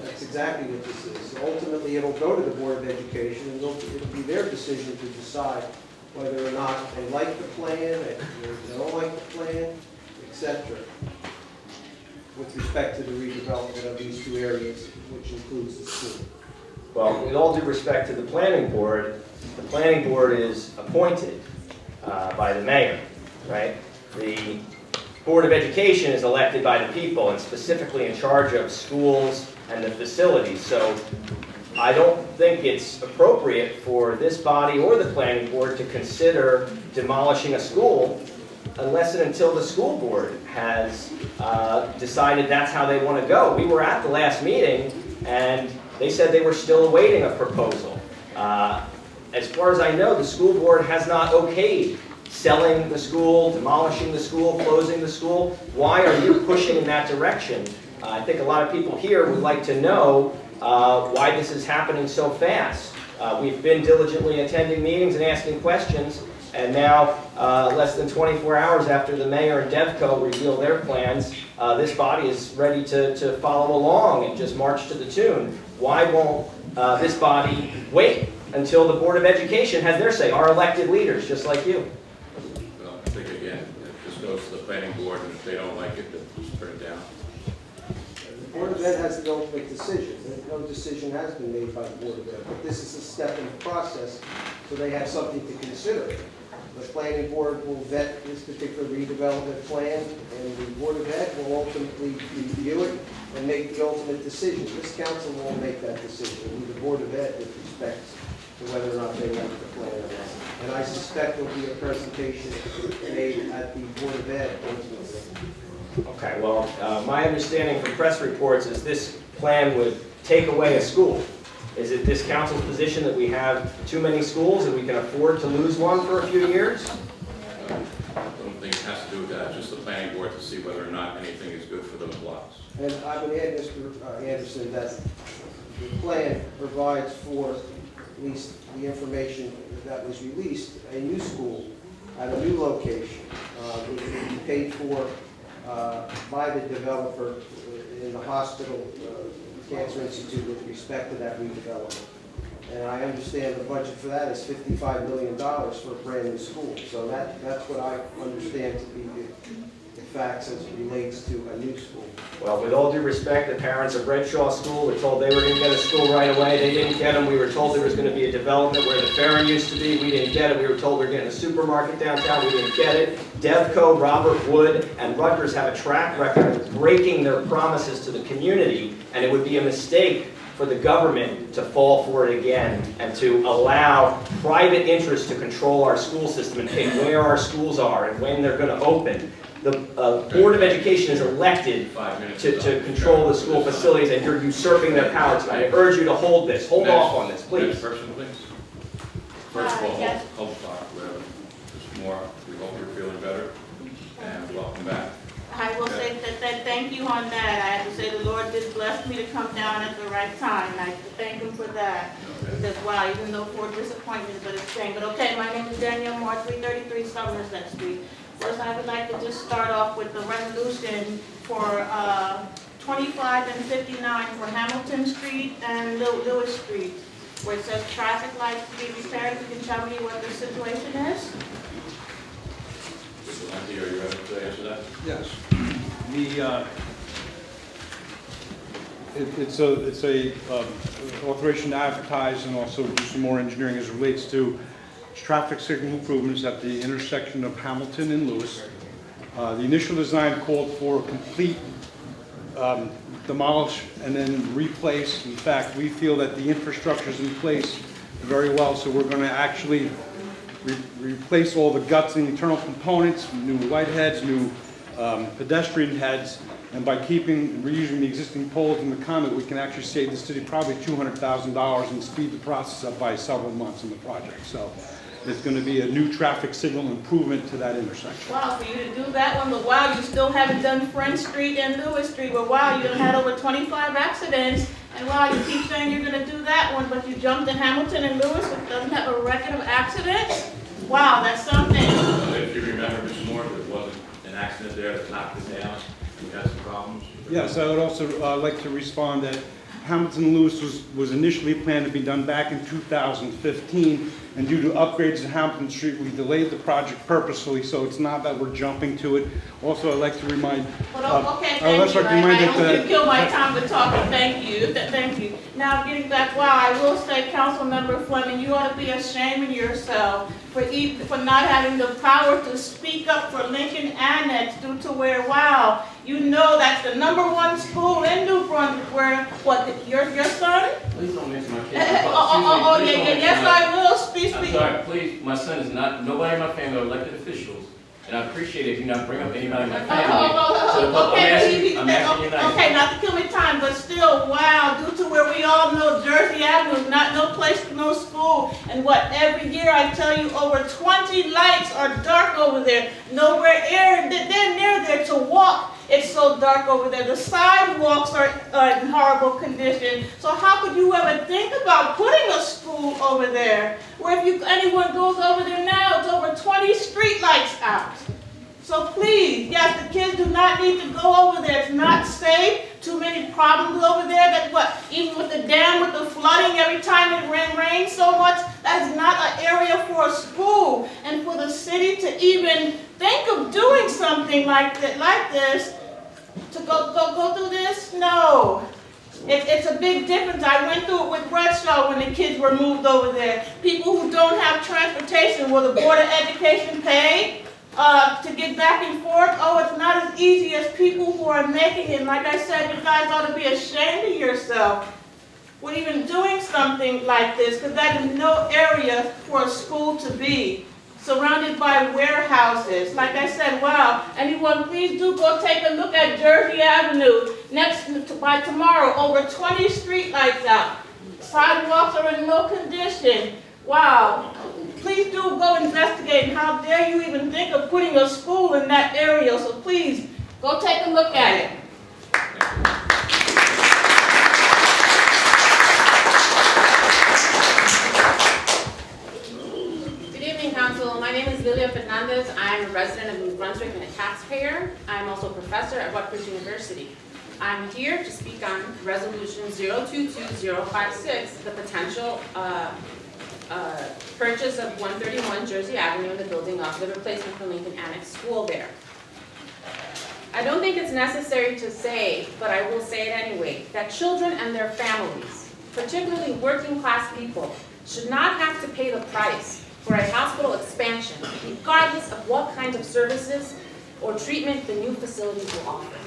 That's exactly what this is. Ultimately, it'll go to the Board of Education, and it'll be their decision to decide whether or not they like the plan, they don't like the plan, etc., with respect to the redevelopment of these two areas, which includes the school. Well, with all due respect to the planning board is appointed by the mayor, right? The Board of Education is elected by the people and specifically in charge of schools and the facilities. So I don't think it's appropriate for this body or the planning board to consider demolishing a school unless and until the school board has decided that's how they want to go. We were at the last meeting and they said they were still awaiting a proposal. As far as I know, the school board has not okayed selling the school, demolishing the school, closing the school. Why are you pushing in that direction? I think a lot of people here would like to know why this is happening so fast. We've been diligently attending meetings and asking questions, and now, less than 24 hours after the mayor and DevCo reveal their plans, this body is ready to follow along and just march to the tune. Why won't this body wait until the Board of Education has their say, our elected leaders, just like you? Well, I think again, it just goes to the planning board, and if they don't like it, then just turn it down. The Board of Ed has the ultimate decision. No decision has been made by the Board of Ed, but this is a step in the process, so they have something to consider. The planning board will vet this particular redevelopment plan, and the Board of Ed will ultimately review it and make the ultimate decision. This council won't make that decision. It'll be the Board of Ed with respect to whether or not they like the plan or not. And I suspect there'll be a presentation made at the Board of Ed ultimately. Okay, well, my understanding from press reports is this plan would take away a school. Is it this council's position that we have too many schools and we can afford to lose one for a few years? I don't think it has to do with that, it's just the planning board to see whether or not anything is good for those lots. And I would add, Mr. Anderson, that the plan provides for, at least the information that was released, a new school at a new location, which will be paid for by the developer in the hospital Cancer Institute with respect to that redevelopment. And I understand the budget for that is $55 million for a brand new school. So that's what I understand to be the facts as it relates to a new school. Well, with all due respect, the parents of Redshaw School were told they were going to get a school right away. They didn't get them. We were told there was going to be a development where the Farron used to be. We didn't get it. We were told we were getting a supermarket downtown. We didn't get it. DevCo, Robert Wood, and Rutgers have a track record of breaking their promises to the community, and it would be a mistake for the government to fall for it again and to allow private interests to control our school system and pick where our schools are and when they're going to open. The Board of Education is elected to control the school facilities, and you're usurping their powers. I urge you to hold this. Hold off on this, please. Next person, please. First of all, hold talk, whatever. Just more, we hope you're feeling better, and welcome back. I will say that thank you on that. I have to say the Lord did bless me to come down at the right time. I have to thank Him for that. Because wow, even though for disappointment, but it's strange. But okay, my name is Danielle Moore, 333 Somerset Street. First, I would like to just start off with the resolution for 25 and 59 for Hamilton Street and Lewis Street, where it says traffic lights to be repaired. You can tell me what the situation is? Mr. Valenti, are you ready to answer that? Yes. It's a authorization to advertise and also do some more engineering as it relates to traffic signal improvements at the intersection of Hamilton and Lewis. The initial design called for a complete demolish and then replace. In fact, we feel that the infrastructure is in place very well, so we're going to actually replace all the guts and internal components, new light heads, new pedestrian heads, And by reusing the existing poles in the conduit, we can actually save the city probably $200,000 and speed the process up by several months in the project. So it's going to be a new traffic signal improvement to that intersection. Wow, for you to do that one, but wow, you still haven't done French Street and Lewis Street, but wow, you had over 25 accidents, and wow, you keep saying you're gonna do that one, but you jumped in Hamilton and Lewis, which doesn't have a record of accidents? Wow, that's something. If you remember, Mr. Moore, there wasn't an accident there that knocked it down, we had some problems. Yes, I would also like to respond that Hamilton and Lewis was initially planned to be done back in 2015, and due to upgrades to Hamilton Street, we delayed the project purposefully, so it's not that we're jumping to it. Also, I'd like to remind... Well, okay, I would thank you. like to remind I that, don't want to kill my time with talking, thank you, thank you. Now, getting back, wow, I will say, Councilmember Fleming, you ought to be ashamed of yourself for not having the power to speak up for Lincoln Annex due to where, wow, you know that's the #1 school in New Brunswick where, what, your son? Please don't mention my kid. Yes, I will, speak. I'm sorry, please, my son is not, nobody in my family are elected officials, and I appreciate it if you not bring up anybody in my family. Okay, I'm asking you nice. okay, not to kill me time, but still, wow, due to where we all know Jersey Avenue is not no place for no school, and what, every year I tell you, over 20 lights are dark over there, nowhere air, they're near there to walk. It's so dark over there. The sidewalks are in horrible condition. So how could you ever think about putting a school over there? Where if anyone goes over there now, it's over 20 street lights out. So please, yes, the kids do not need to go over there. It's not safe. Too many problems over there. That what? Even with the dam, with the flooding, every time it rains so much, that is not an area for a school. And for the city to even think of doing something like this, to go through this, no. It's a big difference. I went through it with Bradshaw when the kids were moved over there. People who don't have transportation, will the Board of Education pay to get back and forth? Oh, it's not as easy as people who are making it. Like I said, you guys ought to be ashamed of yourself with even doing something like this, because that is no area for a school to be. Surrounded by warehouses. Like I said, wow, anyone please do go take a look at Jersey Avenue. By tomorrow, over 20 street lights out. Sidewalks are in no condition. Wow, please do go investigate. How dare you even think of putting a school in that area? So please, go take a look at it. Council. My name is Lilia Fernandez. I'm a resident of New Brunswick and a taxpayer. I'm also a professor at Rutgers University. I'm here to speak on Resolution 022056, the potential purchase of 131 Jersey Avenue and the building of the replacement for Lincoln Annex School there. I don't think it's necessary to say, but I will say it anyway, that children and their families, particularly working class people, should not have to pay the price for a hospital expansion, regardless of what kind of services or treatment the new facilities will offer.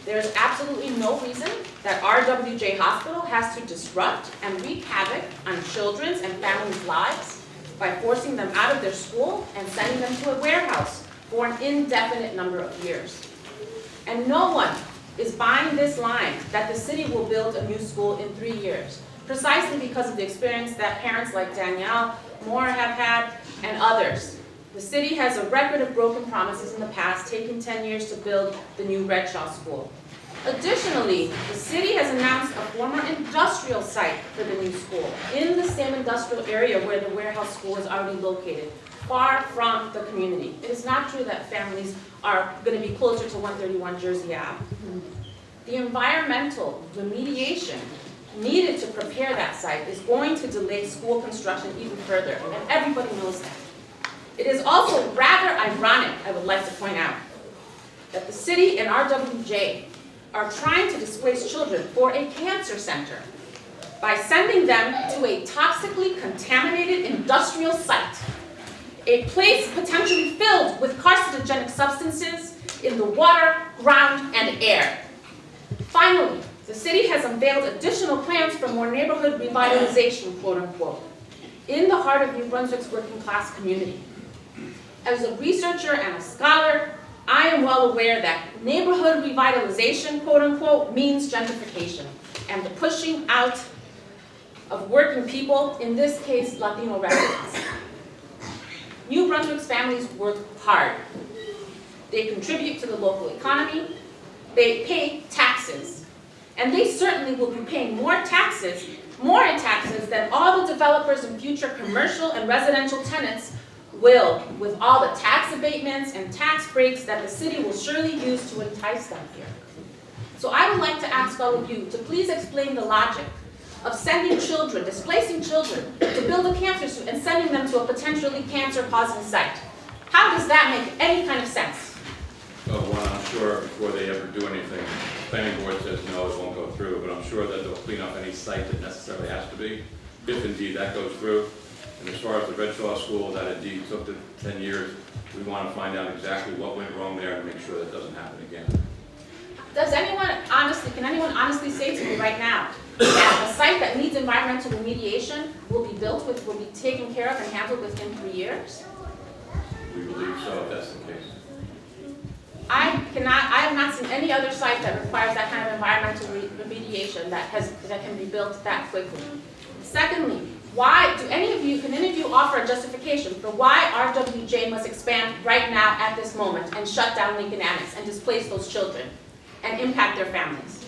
There is absolutely no reason that RWJ Hospital has to disrupt and wreak havoc on children's and families' lives by forcing them out of their school and sending them to a warehouse for an indefinite number of years. And no one is buying this line that the city will build a new school in 3 years, precisely because of the experience that parents like Danielle Moore have had and others. The city has a record of broken promises in the past, taking 10 years to build the new Redshaw School. Additionally, the city has announced a former industrial site for the new school in the same industrial area where the warehouse school is already located, far from the community. It is not true that families are going to be closer to 131 Jersey Ave. The environmental remediation needed to prepare that site is going to delay school construction even further, and everybody knows that. It is also rather ironic, I would like to point out, that the city and RWJ are trying to displace children for a cancer center by sending them to a toxically contaminated industrial site, a place potentially filled with carcinogenic substances in the water, ground, and air. Finally, the city has unveiled additional plans for more neighborhood revitalization, quote unquote, in the heart of New Brunswick's working class community. As a researcher and a scholar, I am well aware that neighborhood revitalization, quote unquote, means gentrification and the pushing out of working people, in this case, Latino residents. New Brunswick's families work hard. They contribute to the local economy, they pay taxes, and they certainly will be paying more in taxes than all the developers and future commercial and residential tenants will, with all the tax abatements and tax breaks that the city will surely use to entice them here. So I would like to ask all of you to please explain the logic of sending children, displacing children, to build a cancer suit and sending them to a potentially cancer-causing site. How does that make any kind of sense? Well, one, I'm sure before they ever do anything, the planning board says no, it won't go through, but I'm sure that they'll clean up any site that necessarily has to be, if indeed that goes through. And as far as the Redshaw School, that indeed took the 10 years, we want to find out exactly what went wrong there and make sure that doesn't happen again. Can anyone honestly say to me right now that a site that needs environmental remediation will be taken care of and handled within 3 years? We believe so, if that's the case. I have not seen any other site that requires that kind of environmental remediation that can be built that quickly. Secondly, can any of you offer a justification for why RWJ must expand right now at this moment and shut down Lincoln Annex and displace those children and impact their families?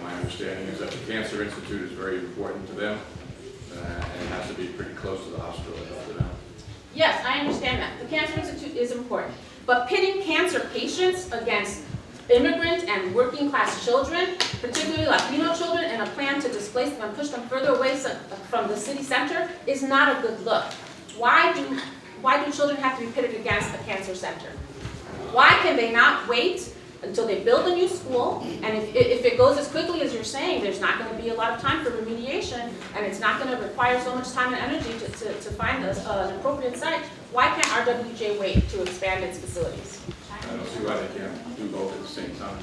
My understanding is that the Cancer Institute is very important to them, and it has to be pretty close to the hospital to help them out. Yes, I understand that. The Cancer Institute is important. But pitting cancer patients against immigrant and working class children, particularly Latino children, and a plan to displace them and push them further away from the city center is not a good look. Why do children have to be pitted against the cancer center? Why can they not wait until they build a new school, and if it goes as quickly as you're saying, there's not going to be a lot of time for remediation, and it's not going to require so much time and energy to find an appropriate site. Why can't RWJ wait to expand its facilities? I don't see why they can't do both at the same time.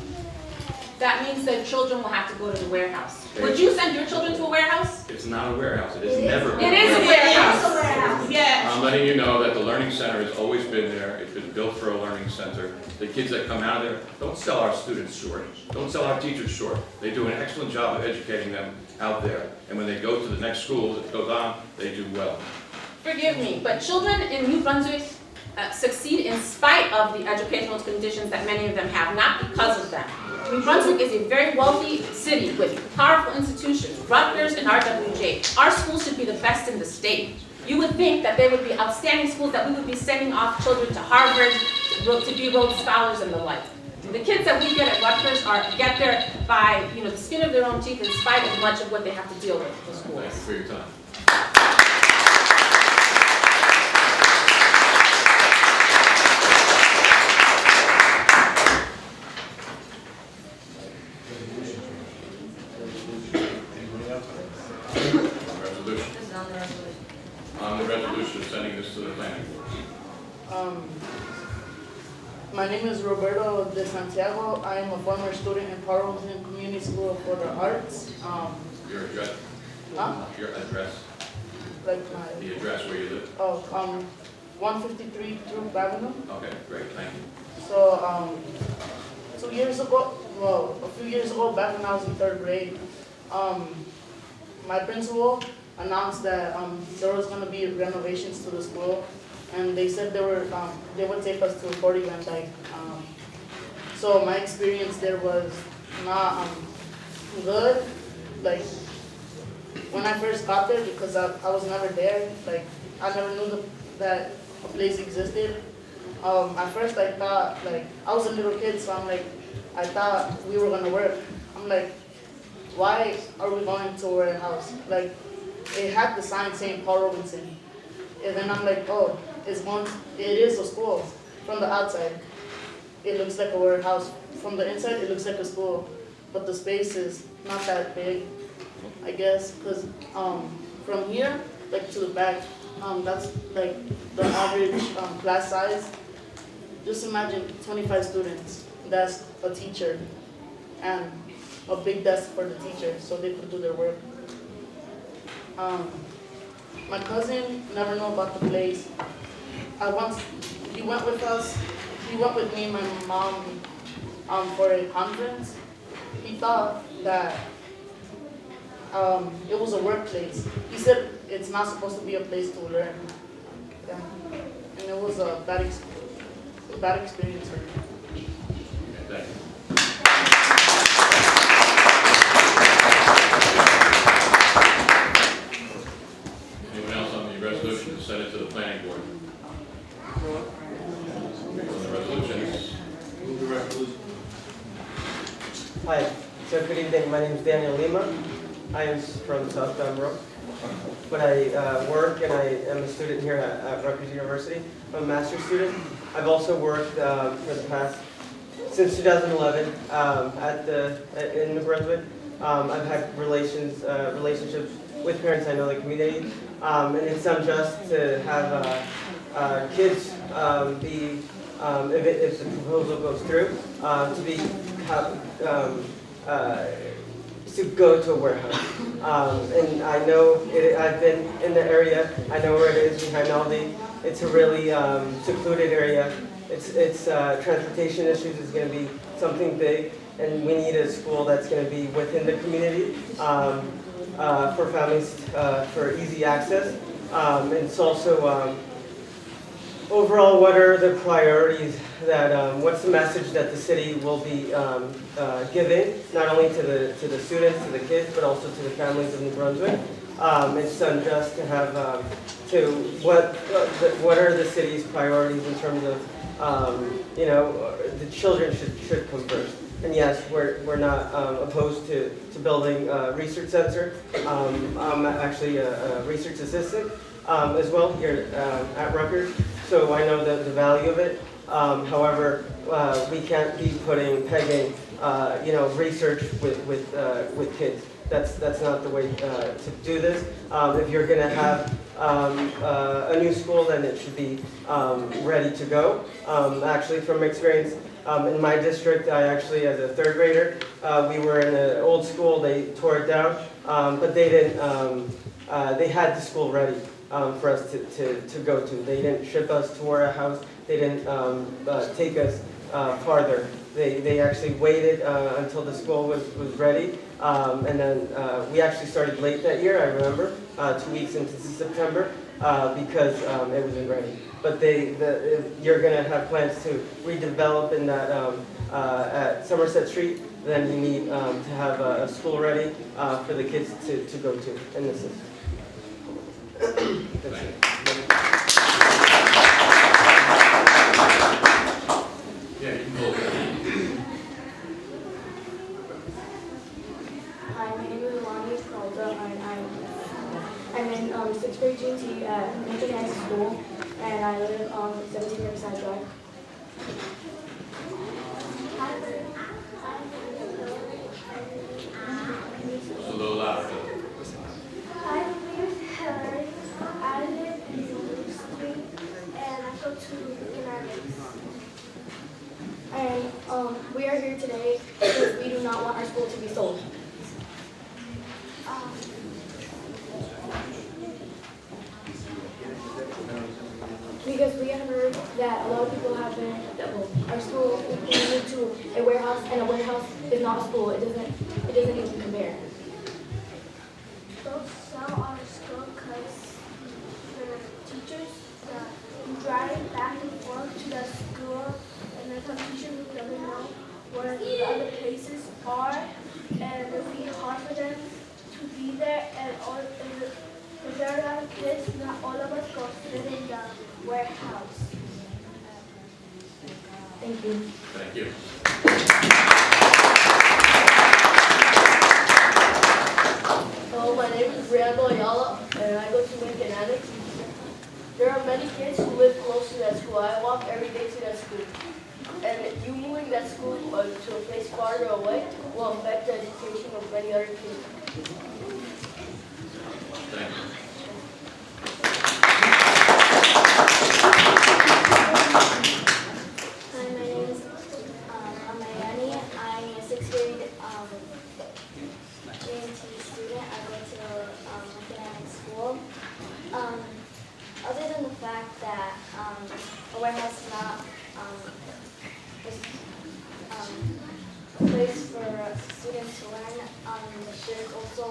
That means that children will have to go to the warehouse. Would you send your children to a warehouse? It's not a warehouse, it is never. It is a warehouse. Yes. I'm letting you know that the Learning Center has always been there. It's been built for a learning center. The kids that come out of there, don't sell our students short. Don't sell our teachers short. They do an excellent job of educating them out there. And when they go to the next school that goes on, they do well. Forgive me, but children in New Brunswick succeed in spite of the educational conditions that many of them have, not because of them. New Brunswick is a very wealthy city with powerful institutions, Rutgers and RWJ. Our schools should be the best in the state. You would think that they would be outstanding schools, that we would be sending off children to Harvard to be Rhodes Scholars and the like. The kids that we get at Rutgers get there by the skin of their own teeth in spite of much of what they have to deal with in the schools. Thank you for your time. Resolution. This is on the resolution. On the resolution of sending this to the planning board. My name is Roberto de Santiago. I am a former student in Parliament Community School for the Arts. Your address? Huh? Your address? The address where you live? 153 Through Avenue. Okay, great, thank you. So, 2 years ago, a few years ago, back when I was in 3rd grade, my principal announced that there was going to be renovations to the school, and they said they would take us to Fort Van Dyke. So my experience there was not good. Like when I first got there, because I was never there. Like I never knew that a place existed. At first I thought, like, I was a little kid, so I thought we were gonna work. I'm like, why are we going to a warehouse? Like, it had the sign saying Paul Robinson. And then I'm like, oh, it is a school. From the outside, it looks like a warehouse. From the inside, it looks like a school. But the space is not that big, I guess, because from here, like, to the back, that's like the average class size. Just imagine 25 students. That's a teacher and a big desk for the teacher so they could do their work. My cousin never knew about the place. He went with us. he went with me and my mom for a conference. He thought that it was a workplace. He said it's not supposed to be a place to learn. Yeah. And it was a bad experience for me. Thank you. Anyone else on the resolution to send it to the planning board? On the resolutions? Move the resolution. Hi, so good evening. My name is Daniel Lima. I am from South Pembroke, but I work and I am a student here at Rutgers University. I'm a master's student. I've also worked for the past, since 2011 in New Brunswick. I've had relationships with parents I know in the community, and it's unjust to have kids be, if the proposal goes through, to go to a warehouse. And I know, I've been in the area, I know where it is behind Aldi. It's a really secluded area. It's transportation issues is going to be something big, and we need a school that's going to be within the community for families, for easy access. And it's also, overall, what are the priorities that, what's the message that the city will be giving, not only to the students, to the kids, but also to the families of New Brunswick? It's unjust to have, what are the city's priorities in terms of, the children should come first. And yes, we're not opposed to building a research center. I'm actually a research assistant as well here at Rutgers, so I know the value of it. However, we can't be pegging research with kids. That's not the way to do this. If you're going to have a new school, then it should be ready to go. Actually, from experience, in my district, I actually, as a third grader, we were in an old school. They tore it down, but they didn't. They had the school ready for us to go to. They didn't ship us to our house. They didn't take us farther. They actually waited until the school was ready, and then we actually started late that year. I remember 2 weeks into September because it wasn't ready. But if you're going to have plans to redevelop in that at Somerset Street, then you need to have a school ready for the kids to go to. And this is. That's it. Yeah, you can go. Hi, my name is Lonnie Calda, and I'm in 6th grade GT at Mcdonald School, and I live on 17 Riverside Drive. It's a little loud. Hi, my name is Hillary. I live in Blue Street, and I go to Kinetics. And we are here today because we do not want our school to be sold. Because we have heard that a lot of people have been, our school is moved to a warehouse, and a warehouse is not a school. It doesn't even compare. Don't sell our school because the teachers drive back and forth to the school, and there's some teachers who doesn't know where the other places are, and it'll be hard for them to be there, and if there are a lot of kids, not all of us go sit in the warehouse. Thank you. Thank you. Hello, my name is Randall Ayala, and I go to Mcdonald. There are many kids who live close to that school. I walk every day to that school. And you moving that school to a place farther away will affect the education of many other kids. Thank you. Hi, my name is Amayani. I'm a 6th grade G&T student. I go to academic school. Other than the fact that a warehouse is not learn. There's also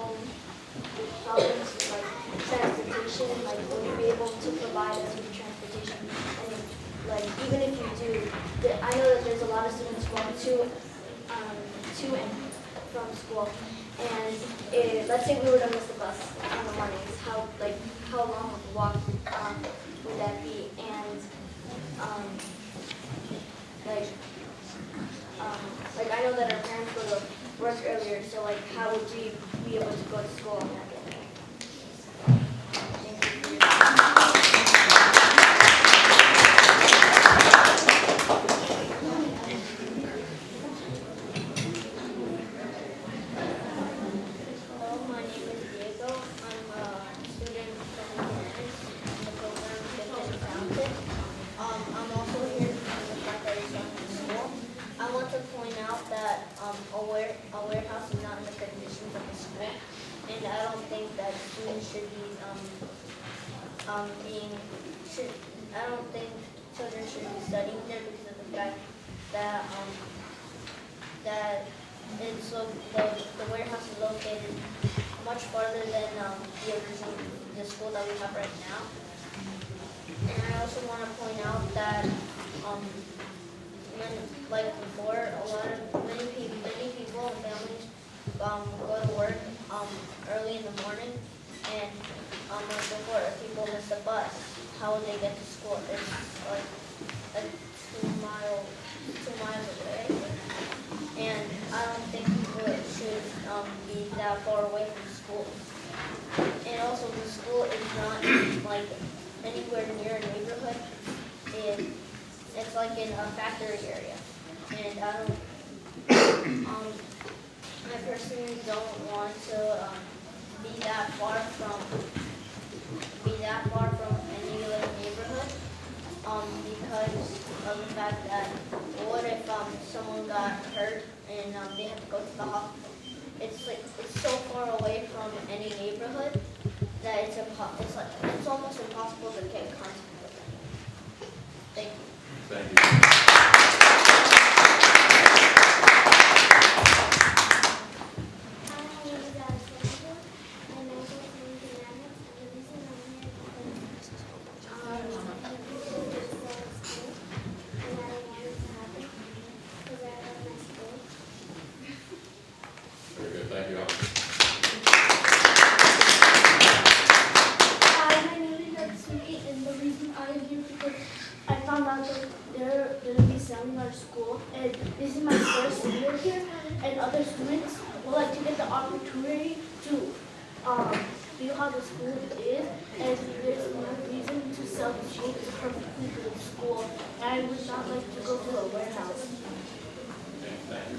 problems with like transportation, like will you be able to provide us with transportation? And like even if you do, I know that there's a lot of students going to and from school, and let's say we were to miss the bus in the mornings, how long of a walk would that be? And like I know that our parents go to work earlier, so like how would you be able to go to school on that day? Thank you for your time. Hello, my name is Diego. I'm a student from Mcdonald in the program Gifted and Talented. I'm also here because of the fact that it's not in school. I want to point out that a warehouse is not in the conditions of the school, and I don't think that students should be I don't think children should be studying there because of the fact that the warehouse is located much farther than the school that we have right now. And I also want to point out that like before, many people and families go to work early in the morning, and like before, if people miss the bus, how would they get to school? It's like a 2 miles away, and I don't think people should be that far away from school. And also, the school is not like anywhere near a neighborhood. It's like in a factory area, and I personally don't want to be that far from any other neighborhood, because of the fact that what if someone got hurt and they have to go to the hospital? It's so far away from any neighborhood that it's almost impossible to get contact with them. Thank you. Thank you. Very good, thank you. My name is Natsuki, and the reason I am here because I found out that they're going to be selling our school, and this is my first year here, and other students would like to get the opportunity to feel how the school is, and there's no reason to sell the cheap. It's a perfectly good school, and I would not like to go to a warehouse. Okay, thank you.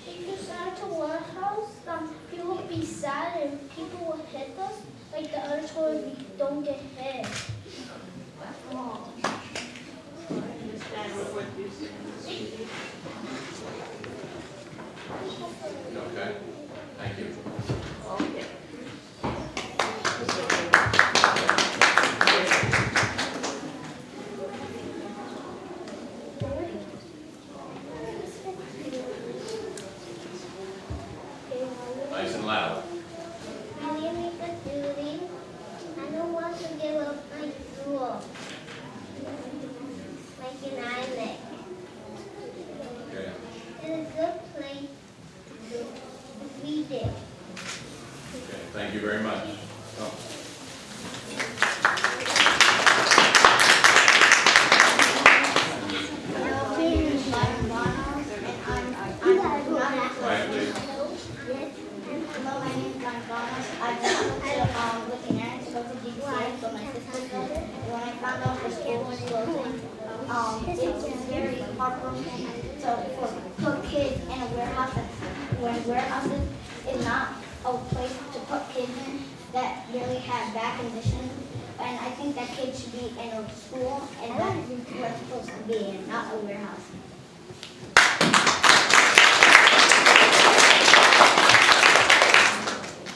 If you start a warehouse, people will be sad and people will hit us. Like the other toys, we don't get hit. Oh. Okay, thank you. Nice and loud. My name is Julie. I don't want to give up my school. Like an island. Okay. It's a good place to read it. Okay, thank you very much. Oh. My name is Bonner, and Quiet, please. Hello, my name is Bonner. I just went to looking at to go to DCA, so my sister goes. When I found out the school was closing, it was very heartbroken. So put kids in a warehouse, when warehouses is not a place to put kids in that really have bad conditions. And I think that kids should be in a school, and that's where it's supposed to be, and not a warehouse.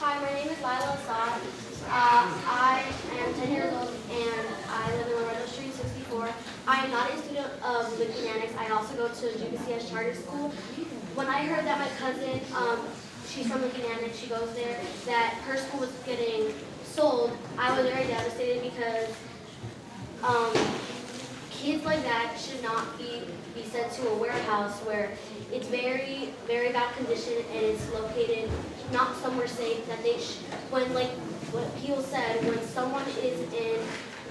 Hi, my name is Lila Assad. I am 10 years old and I live in Loretta Street 64. charter school. When I heard that my cousin, she's from Mcdonald, she goes there, that her school was getting sold, I was very devastated because kids like that should not be sent to a warehouse where it's very, very bad condition and it's located not somewhere safe that they when like what Peel said,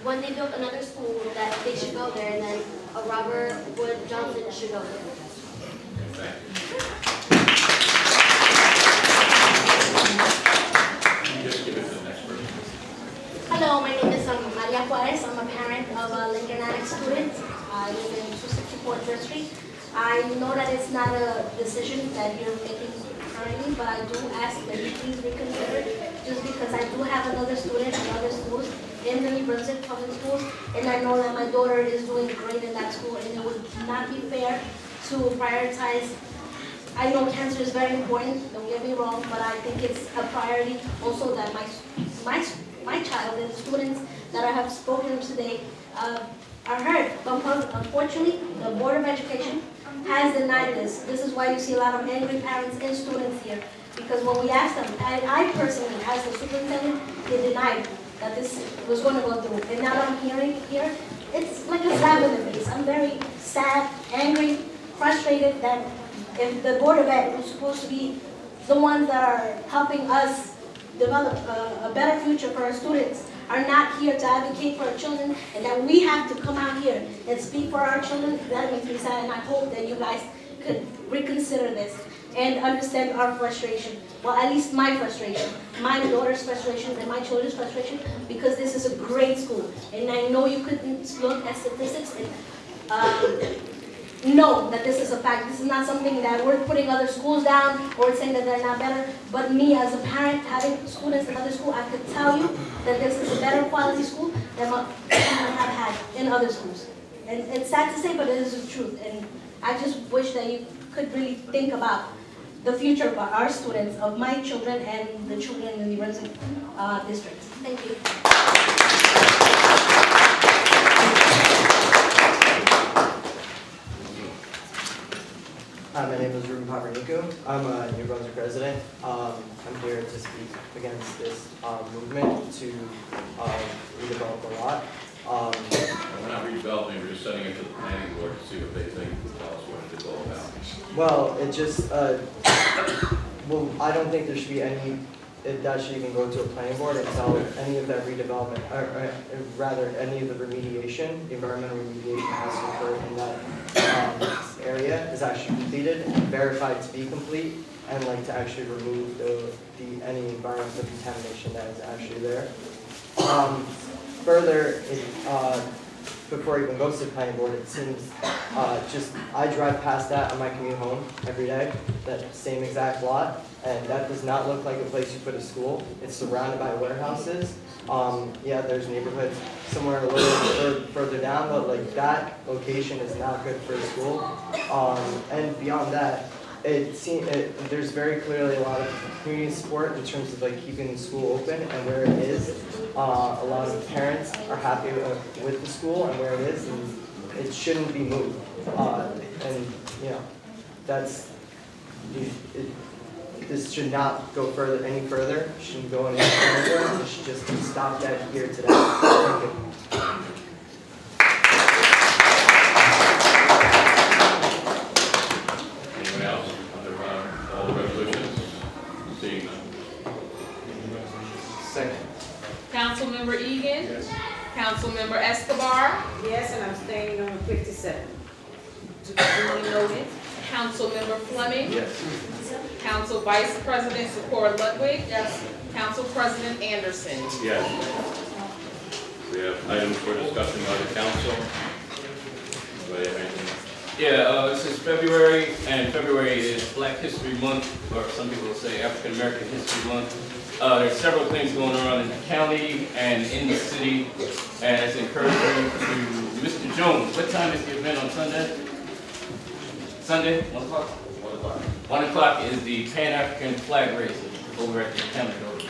when they built another school that they should go there and then a Robert Wood Johnson should go there. Thank you. Just give it to the next person. Hello, my name is Maria Juarez. I'm a parent of a Lincoln Annex student. I live in 264 Third Street. I know that it's not a decision that you're making currently, but I do ask that you please reconsider, just because I do have another student in other schools in the New Brunswick public schools, and I know that my daughter is doing great in that school, and it would not be fair to prioritize. I know cancer is very important, don't get me wrong, but I think it's a priority also that my child and the students that I have spoken to today are hurt. But unfortunately, the Board of Education has denied this. This is why you see a lot of angry parents and students here. Because when we asked them, and I personally, as the superintendent, they denied that this was going to go through. And now I'm hearing here, it's like a slap in the face. I'm very sad, angry, frustrated that if the Board of Ed, who's supposed to be the ones that are helping us develop a better future for our students, are not here to advocate for our children, and that we have to come out here and speak for our children, that makes me sad, and I hope that you guys could reconsider this and understand our frustration. Well, at least my frustration, my daughter's frustration, and my children's frustration, because this is a great school. And I know you could look at statistics and know that this is a fact. This is not something that we're putting other schools down or saying that they're not better. But me as a parent, having students in other school, I could tell you that this is a better quality school than what we have had in other schools. And it's sad to say, but it is the truth. And I just wish that you could really think about the future of our students, of my children and the children in the Brunswick district. Thank you. Hi, my name is Ruben Paparniku. I'm a New Brunswick resident. I'm here to speak against this movement to redevelop the lot. We're not redeveloping, we're just sending it to the planning board to see what they think, tell us what it's all about. Well, it just, well, I don't think there should be any, that should even go to a planning board until any of that redevelopment, or rather, any of the remediation, the environmental remediation has to occur in that area is actually completed and verified to be complete, and like to actually remove any environmental contamination that is actually there. Further, before it even goes to the planning board, it seems I drive past that on my commute home every day, that same exact lot, and that does not look like a place you put a school. It's surrounded by warehouses. Yeah, there's neighborhoods somewhere a little further down, but like that location is not good for a school. And beyond that, there's very clearly a lot of community support in terms of like keeping the school open and where it is. A lot of parents are happy with the school and where it is, and it shouldn't be moved. And you know, this should not go any further. It shouldn't go any further. It should just be stopped at here today. Thank you. Anyone else under all the resolutions? Seeing none. Second. Councilmember Egan. Yes. Councilmember Escobar. Yes, and I'm staying on 57. Duly noted. Councilmember Fleming. Yes. Council Vice President Socorro Ludwig. Yes. Council President Anderson. Yes. We have items for discussion by the council. Anybody have anything? Yeah, this is February, and February is Black History Month, or some people will say African American History Month. There's several things going on in the county and in the city, and it's encouraging to Mr. Jones. What time is the event on Sunday? Sunday? 1 o'clock? 1 o'clock. 1 o'clock is the Pan-African flag raising over at the county building.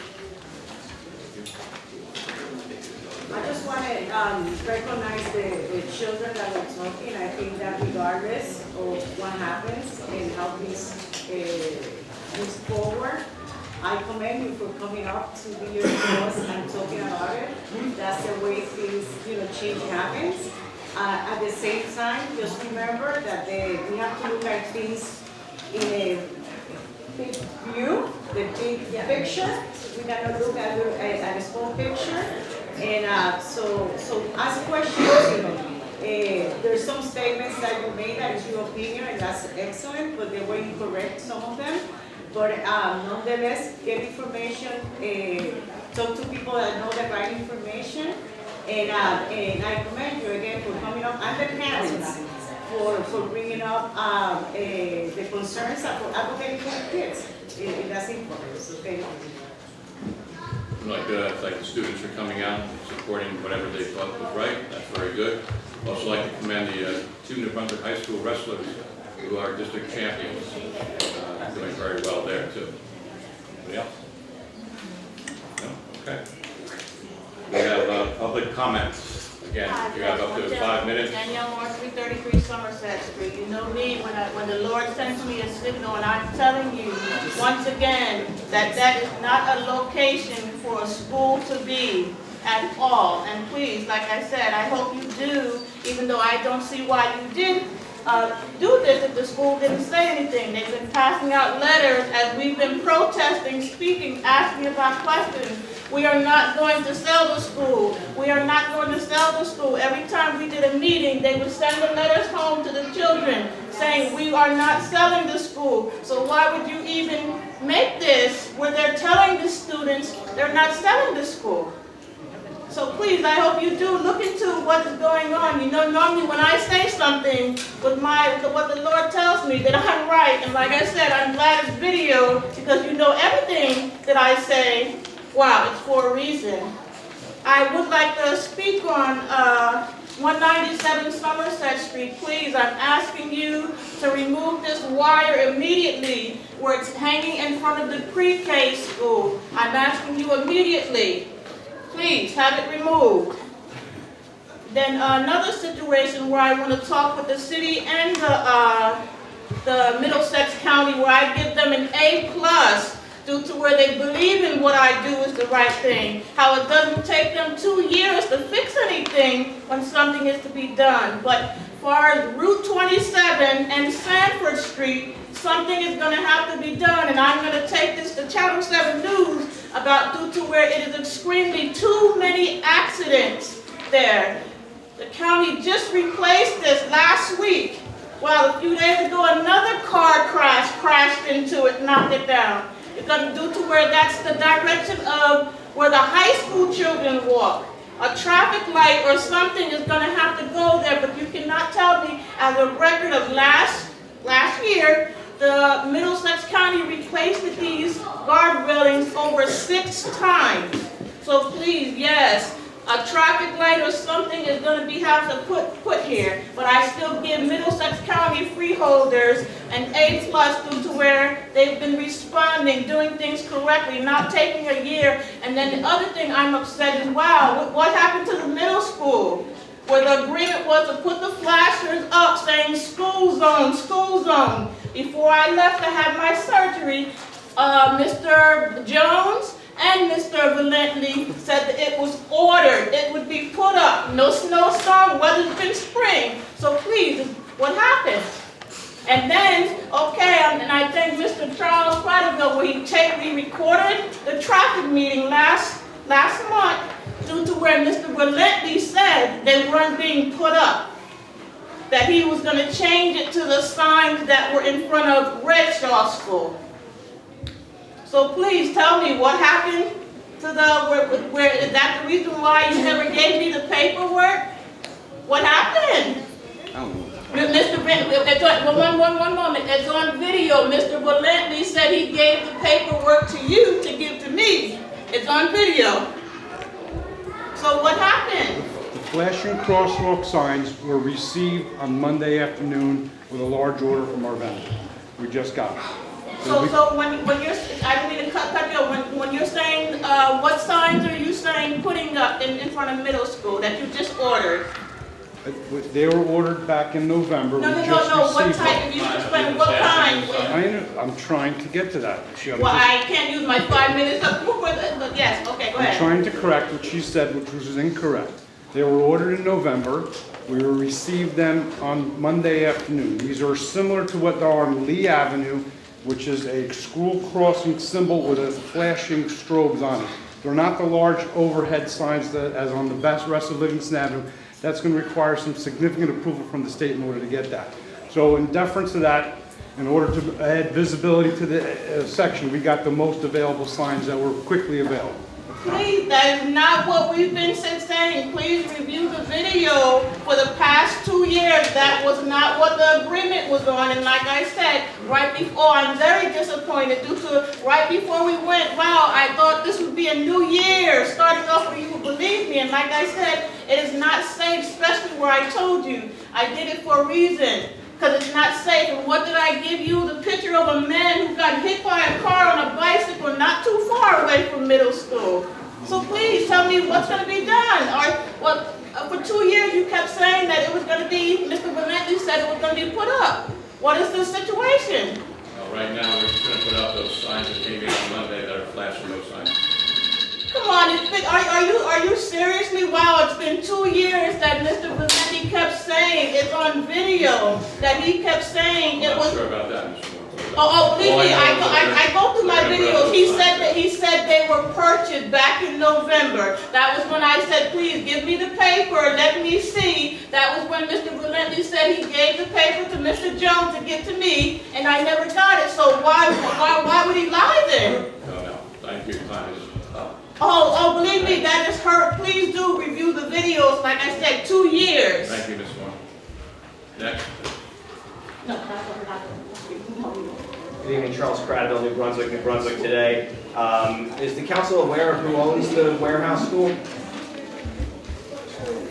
I I just want to recognize the children that are talking. I think that regardless of what happens and how this moves forward, I commend you for coming up to be your boss and talking about it. That's the way things, change happens. At the same time, just remember that we have to look at things in a big view, the big picture. We cannot look at a small picture. And so ask questions. There's some statements that you made that is your opinion, and that's excellent, but the way you correct some of them. But nonetheless, get information, talk to people that know the right information, and I commend you again for coming up, and the parents for bringing up the concerns for advocating for the kids. That's important. Okay. I'd like the students for coming out and supporting whatever they thought was right. That's very good. Also like to commend the 2 New Brunswick High School wrestlers who are district champions. Doing very well there too. Anybody else? No? Okay. We have public comments. Again, you have up to 5 minutes. Danielle Moore, 333 Somerset Street. You know me, when the Lord sends me a signal, and I'm telling you once again that is not a location for a school to be at all. And please, like I said, I hope you do, even though I don't see why you did do this if the school didn't say anything. They've been passing out letters as we've been protesting, speaking, asking about questions. We are not going to sell the school. We are not going to sell the school. Every time we did a meeting, they would send the letters home to the children saying we are not selling the school. So why would you even make this where they're telling the students they're not selling the school? So please, I hope you do look into what is going on. You know, normally when I say something with what the Lord tells me that I'm right, and like I said, I'm glad it's video because you know everything that I say, wow, it's for a reason. I would like to speak on 197 Somerset Street. Please, I'm asking you to remove this wire immediately where it's hanging in front of the pre-K school. I'm asking you immediately. Please, have it removed. Then another situation where I want to talk with the city and the Middlesex County where I give them an A+ due to where they believe in what I do is the right thing. How it doesn't take them 2 years to fix anything when something is to be done. But as far as Route 27 and Sanford Street, something is going to have to be done, and I'm going to take this to Channel 7 News about due to where it is extremely too many accidents there. The county just replaced this last week. Well, a few days ago, another car crashed into it, knocked it down. It's going to due to where that's the direction of where the high school children walk. A traffic light or something is going to have to go there, but you cannot tell me as a record of last year, the Middlesex County replaced these guard railings over 6 times. So please, yes, a traffic light or something is going to have to put here. But I still give Middlesex County freeholders an A+ due to where they've been responding, doing things correctly, not taking a year. And then the other thing I'm upset is, wow, what happened to the middle school? Where the agreement was to put the flashers up saying school zone, school zone. Before I left to have my surgery, Mr. Jones and Mr. Valently said that it was ordered, it would be put up. No snowstorm, weather's been spring. So please, what happened? And then, okay, and I thank Mr. Charles Prodigal where he recorded the traffic meeting last month due to where Mr. Valently said they weren't being put up. That he was going to change it to the signs that were in front of Redshaw School. So please tell me what happened to where is that the reason why you never gave me the paperwork? What happened? One moment, it's on video. Mr. Valently said he gave the paperwork to you to give to me. It's on video. So what happened? The flashing crosswalk signs were received on Monday afternoon with a large order from our vendor. We just got it. So when you're, I don't mean to cut you off, when you're saying, what signs are you saying putting up in front of middle school that you just ordered? They were ordered back in November. No, We no, just no, no, what received type, them. if you explain what kind? I'm trying to get to that. Well, I can't use my 5 minutes up for that, but yes, okay, go I'm ahead. trying to correct what she said, which was incorrect. They were ordered in November. We received them on Monday afternoon. These are similar to what are on Lee Avenue, which is a school crossing symbol with a flashing strobes on it. They're not the large overhead signs that, as on the rest of Livingston Avenue. That's going to require some significant approval from the state in order to get that. So in deference to that, in order to add visibility to the section, we got the most available signs that were quickly available. Please, that is not what we've been saying. Please review the video for the past 2 years. That was not what the agreement was on. And like I said, right before, I'm very disappointed due to right before we went, wow, I thought this would be a new year, starting off where you would believe me. And like I said, it is not safe, especially where I told you. I did it for a reason. Because it's not safe. And what did I give you? The picture of a man who got hit by a car on a bicycle not too far away from middle school. So please tell me what's going to be done. For 2 years you kept saying that it was going to be, Mr. Valenti said it was going to be put up. What is the situation? Well, right now, we're just gonna put up those signs that came in on Monday that are flashing those signs. Come on, are you seriously? Wow, it's been 2 years that Mr. Valenti kept saying, it's on video, that he kept saying it was. I'm not sure about that, Mr. Moore. Oh, believe me, I go through my videos. He said they were purchased back in November. That was when I said, please give me the paper, let me see. That was when Mr. Valenti said he gave the paper to Mr. Jones to get to me, and I never got it. So why would he lie then? No, thank you, time is up. Oh, believe me, that is hurt. Please do review the videos. Like I said, 2 years. Thank you, Ms. Moore. Next. No, Good evening, Charles Cradville, New Brunswick today. Is the council aware of who owns the warehouse school?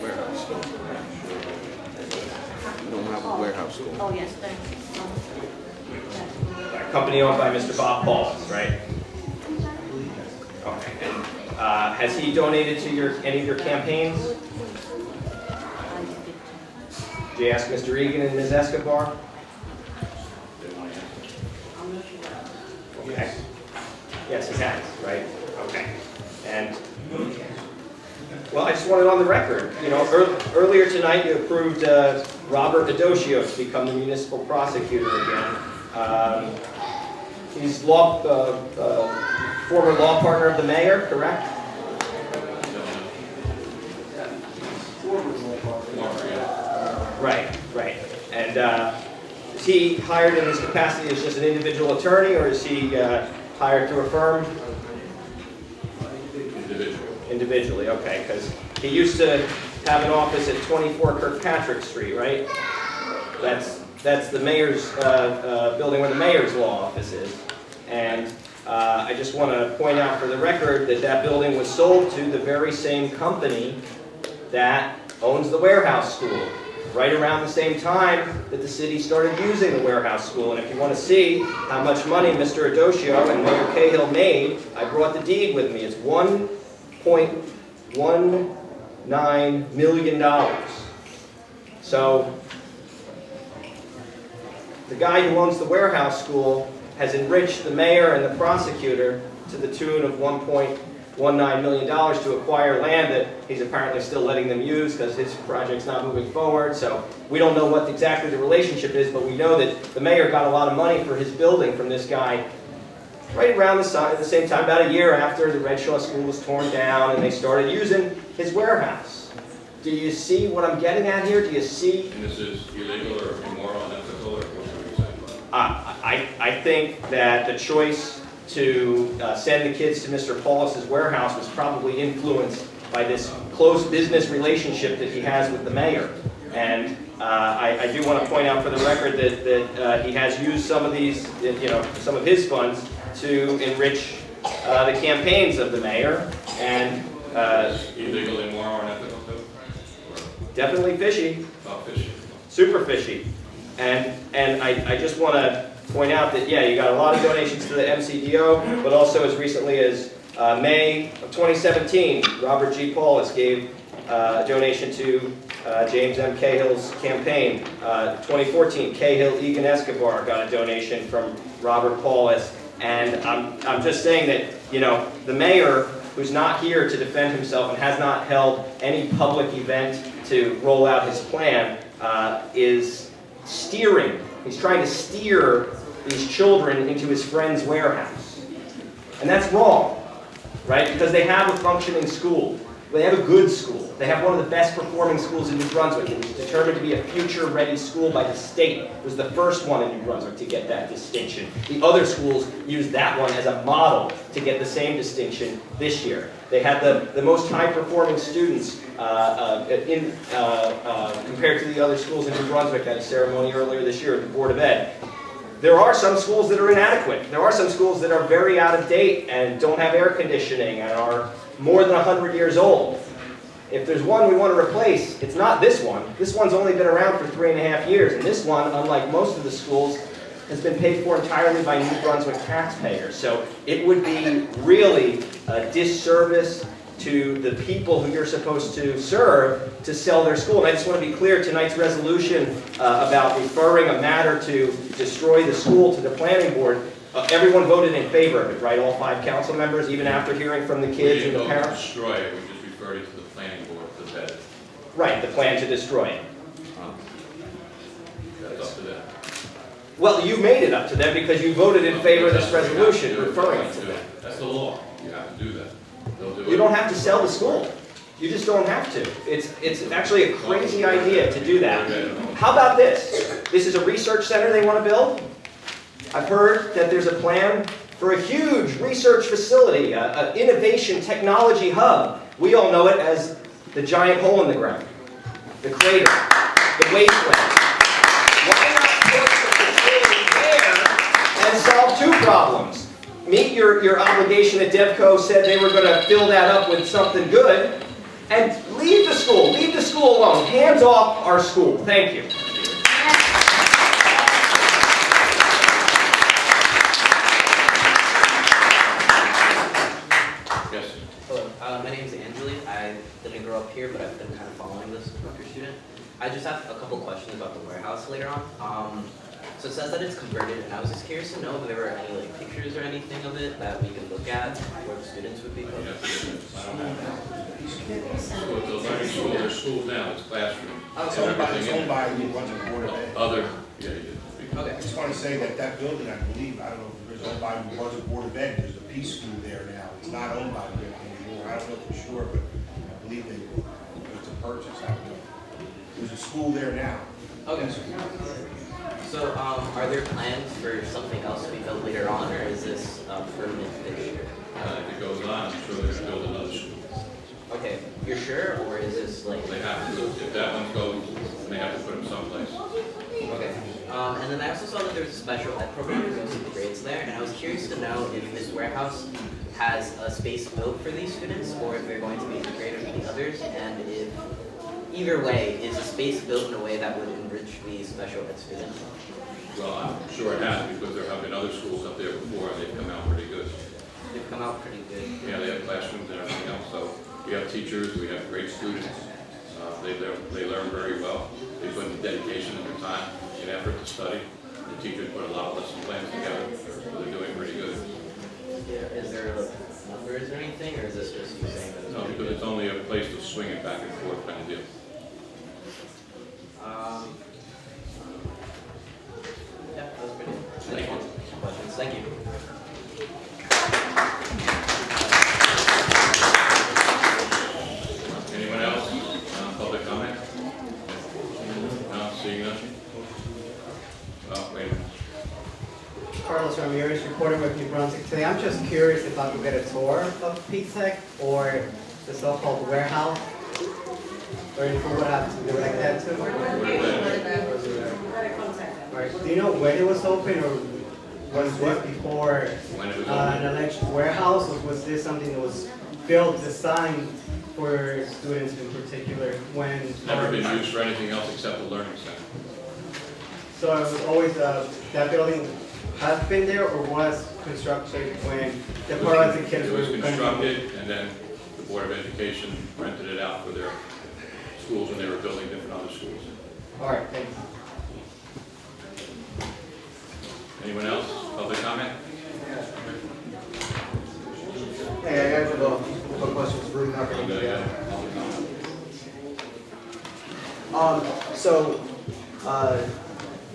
Warehouse school. We don't have a warehouse school. Oh, yes, thanks. A company owned by Mr. Bob Paulus, right? Okay. And has he donated to any of your campaigns? Did you ask Mr. Egan and Ms. Escobar? Okay. Yes, he has, right? Okay. And, well, I just want it on the record. You know, earlier tonight you approved Robert Adocio to become the municipal prosecutor again. He's former law partner of the mayor, correct? Right. And is he hired in his capacity as just an individual attorney, or is he hired through a firm? Individually, okay, because he used to have an office at 24 Kirkpatrick Street, right? That's the mayor's building where the mayor's law office is. And I just want to point out for the record that building was sold to the very same company that owns the warehouse school, right around the same time that the city started using the warehouse school. And if you want to see how much money Mr. Adocio and Mayor Cahill made, I brought the deed with me. It's $1.19 million. So the guy who owns the warehouse school has enriched the mayor and the prosecutor to the tune of $1.19 million to acquire land that he's apparently still letting them use because his project's not moving forward. So we don't know what exactly the relationship is, but we know that the mayor got a lot of money for his building from this guy right around the same time, about a year after the Redshaw School was torn down and they started using his warehouse. Do you see what I'm getting at here? Do you see? And this is illegal or immoral, unethical, or what are you saying? I think that the choice to send the kids to Mr. Paulus's warehouse was probably influenced by this close business relationship that he has with the mayor. And I do want to point out for the record that he has used some of these, some of his funds to enrich the campaigns of the mayor. And illegal, immoral, unethical too? Definitely fishy. Oh, fishy. Super fishy. And I just want to point out that, yeah, you got a lot of donations to the MCDO, but also as recently as May of 2017, Robert G. Paulus gave a donation to James M. Cahill's campaign. 2014, Cahill, Egan, Escobar got a donation from Robert Paulus. And I'm just saying that, you know, the mayor, who's not here to defend himself and has not held any public event to roll out his plan, is steering. He's trying to steer these children into his friend's warehouse. And that's wrong, right? Because they have a functioning school. They have a good school. They have one of the best performing schools in New Brunswick. It was determined to be a future-ready school by the state. It was the first one in New Brunswick to get that distinction. The other schools used that one as a model to get the same distinction this year. They had the most high-performing students compared to the other schools in New Brunswick at a ceremony earlier this year at the Board of Ed. There are some schools that are inadequate. There are some schools that are very out of date and don't have air conditioning and are more than 100 years old. If there's one we want to replace, it's not this one. This one's only been around for 3.5 years, and this one, unlike most of the schools, has been paid for entirely by New Brunswick taxpayers. So it would be really a disservice to the people who you're supposed to serve to sell their school. And I just want to be clear, tonight's resolution about referring a matter to destroy the school to the planning board, everyone voted in favor of it, right? All 5 council members, even after hearing from the kids and the parents? We didn't vote to destroy it, we just referred it to the planning board to vet it. Right, the plan to destroy it. That's up to them. Well, you made it up to them because you voted in favor of this resolution, referring it to them. That's the law, you have to do that. They'll do it. You don't have to sell the school. You just don't have to. It's actually a crazy idea to do that. How about this? This is a research center they want to build. I've heard that there's a plan for a huge research facility, an innovation technology hub. We all know it as the giant hole in the ground, the crater, the wasteland. Why not put the facility there and solve 2 problems? Meet your obligation that DevCo said they were going to fill that up with something good, and leave the school alone. Hands off our school. Thank you. Yes. Hello, my name is Angeli. I didn't grow up here, but I've been kind of following this Rutgers student. I just have a couple questions about the warehouse later on. So it says that it's converted, and I was just curious to know if there were any like pictures or anything of it that we could look at where the students would be. I don't have that. So it's a learning school, there's schools now, it's classroom. Okay. It's owned by New Brunswick Board of Ed. Other, yeah, you did. I just want to say that that building, I believe, I don't know if it's owned by New Brunswick Board of Ed, there's a Peace School there now. It's not owned by them anymore. I don't know for sure, but I believe it was a purchase. I don't know. There's a school there now. Okay. So, are there plans for something else to be built later on, or is this permanent fixture? If it goes on, I'm sure they're going to build another school. Okay, you're sure, or is this like... They have to, if that one goes, they have to put them someplace. Okay. And then I also saw that there was a special ed program for most of the grades there, and I was curious to know if this warehouse has a space built for these students, or if they're going to be integrated with the others, and if either way, is a space built in a way that would enrich the special ed students? Well, I'm sure it has, because there have been other schools up there before, and they've come out pretty good. They've come out pretty good. Yeah, they have classrooms and everything else, so we have teachers, we have great students. They learn very well. They put in dedication in their time and effort to study. The teachers put a lot of lesson plans together. They're doing pretty good. Yeah. Is there like numbers or anything, or is this just you saying that? No, because it's only a place to swing it back and forth kind of deal. Yeah, that was pretty good. Thank you. Questions? Thank you. Anyone else? Public comment? No, seeing nothing? Oh, wait a minute. Carlos Ramirez, reporting with New Brunswick today. I'm just curious if I could get a tour of PTech or the so-called warehouse, or if we would have to direct that to. Right. Do you know when it was open, or was this before an alleged warehouse, or was this something that was built, designed for students in particular? When It's never been used for anything else except a learning center. So it was always that building has been there or was constructed when the Brunswick kids It were was going to- constructed, and then the Board of Education rented it out for their schools when they were building different other schools. All right, thanks. Anyone else? Public comment? Hey, I have a couple questions for you. I'm gonna go public comment. So,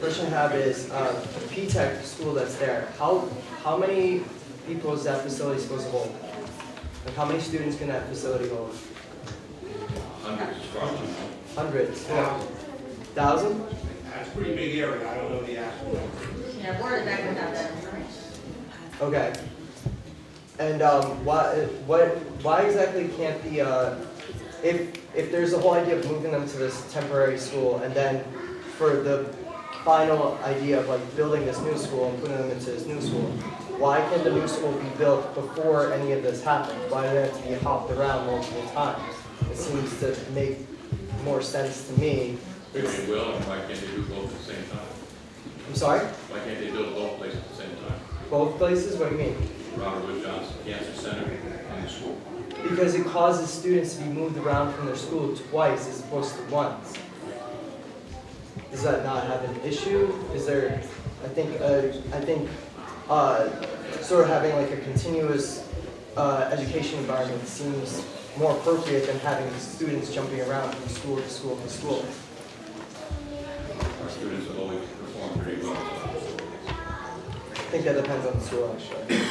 question I have is, P-Tech school that's there, how many people is that facility supposed to hold? Like, how many students can that facility hold? Hundreds, as far as I know. Hundreds? 1,000? That's a pretty big area, I don't know the actual number. Yeah, word of that without that information. Okay. And why exactly can't the, if there's the whole idea of moving them to this temporary school, and then for the final idea of like building this new school and putting them into this new school, why can't the new school be built before any of this happens? Why do they have to be hopped around multiple times? It seems to make more sense to me. Maybe they will, and why can't they do both at the same time? I'm sorry? Why can't they build both places at the same time? Both places? What do you mean? Robert Wood Johnson Cancer Center and the school. Because it causes students to be moved around from their school twice as opposed to once. Does that not have an issue? Is there, I think sort of having like a continuous education environment seems more appropriate than having students jumping around from school to school to school. Our students have always performed pretty well. I think that depends on the school, actually.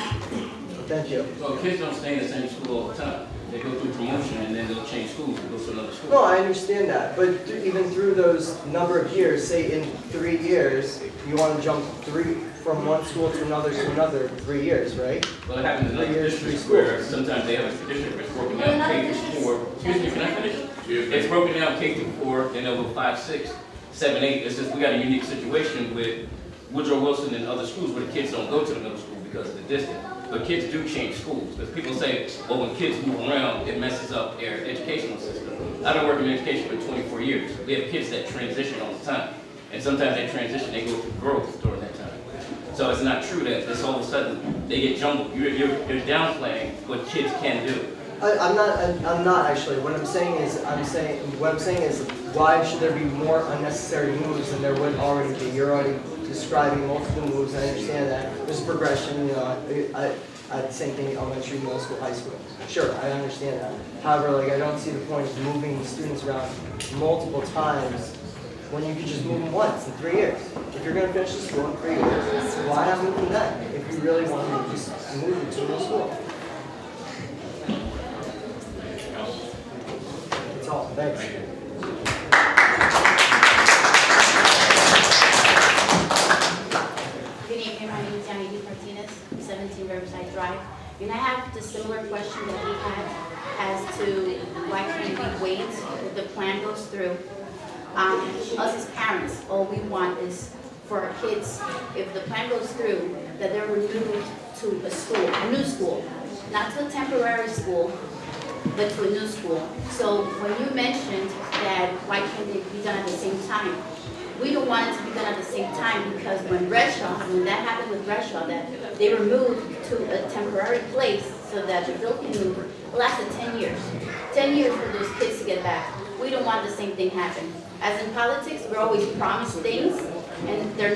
Thank you. Well, kids don't stay in the same school all the time. They go through promotion and then they'll change schools and go to another school. No, I understand that, but even through those number of years, say in 3 years, you want to jump from one school to another 3 years, right? Well, it happens in 3 other years, 3 districts schools. where sometimes they have a tradition where it's broken down K through 4. Excuse me, can I finish? It's broken down K through 4, then they'll go 5, 6, 7, 8. It's just we got a unique situation with Woodrow Wilson and other schools where the kids don't go to the middle school because of the distance. But kids do change schools. Because people say, well, when kids move around, it messes up their educational system. I've been working in education for 24 years. We have kids that transition all the time. And sometimes they transition, they go through growth during that time. So it's not true that this all of a sudden they get jumbled. You're downplaying what kids can do. I'm not actually. What I'm saying is, why should there be more unnecessary moves than there would already be? You're already describing multiple moves. I understand that. There's progression, you know, same thing, elementary, middle school, high school. Sure, I understand that. However, like, I don't see the point of moving students around multiple times when you could just move them once in 3 years. If you're going to finish the school in 3 years, why not move them then? If you really want to just move them to a new school. That's all. Thanks. Good evening, my name is Yanni Martinez, 17 Riverside Drive. And I have the similar question that we had as to why can't we wait if the plan goes through. Us as parents, all we want is for our kids, if the plan goes through, that they're removed to a school, a new school, not to a temporary school, but to a new school. So when you mentioned that why can't they be done at the same time, we don't want it to be done at the same time because when that happened with Reshaw, that they were moved to a temporary place so that the bill can move, it lasted 10 years. 10 years for those kids to get back. We don't want the same thing happen. As in politics, we're always promised things and they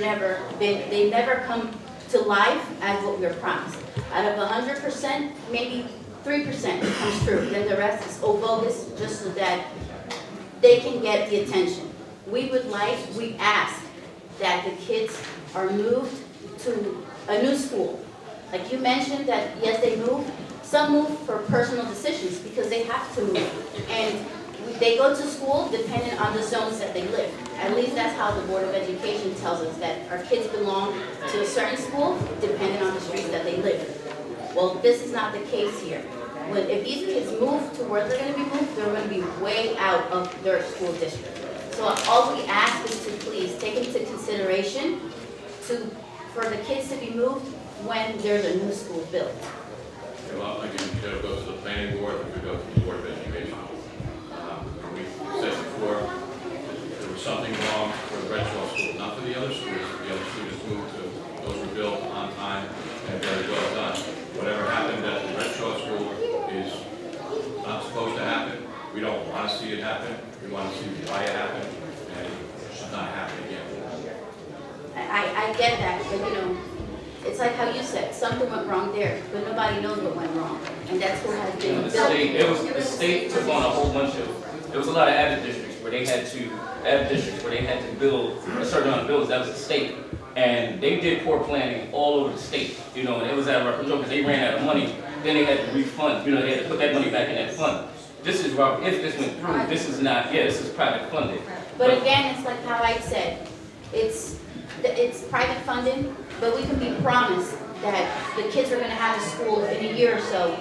never come to life as what we're promised. Out of 100%, maybe 3% comes true. Then the rest is all bogus just so that they can get the attention. We ask that the kids are moved to a new school. Like you mentioned that, yes, they move. Some move for personal decisions because they have to move. And they go to school depending on the zones that they live. At least that's how the Board of Education tells us that our kids belong to a certain school depending on the streets that they live. Well, this is not the case here. If these kids move to where they're going to be moved, they're going to be way out of their school district. So all we ask is to please take into consideration for the kids to be moved when there's a new school built. Well, again, you could go to the planning board, you could go to the Board of Education. We said before, there was something wrong for the Red Shaw School, not for the other schools. The other students moved to, those were built why it happened, and it should not happen again. I get that, but you know, it's like how you said, something went wrong there, but nobody knows what went wrong. And that's what has been The built. state, the state took on a whole bunch of, there was a lot of added districts where they had to build a certain amount of buildings, that was the state. And they did poor planning all over the state, you know, and it was out of our control because they ran out of money, then they had to refund, you know, they had to put that money back in that fund. This is, if this went through, this is not, this is private funded. But again, it's like how I said, it's private funding, but we can be promised that the kids are gonna have a school in a year or so.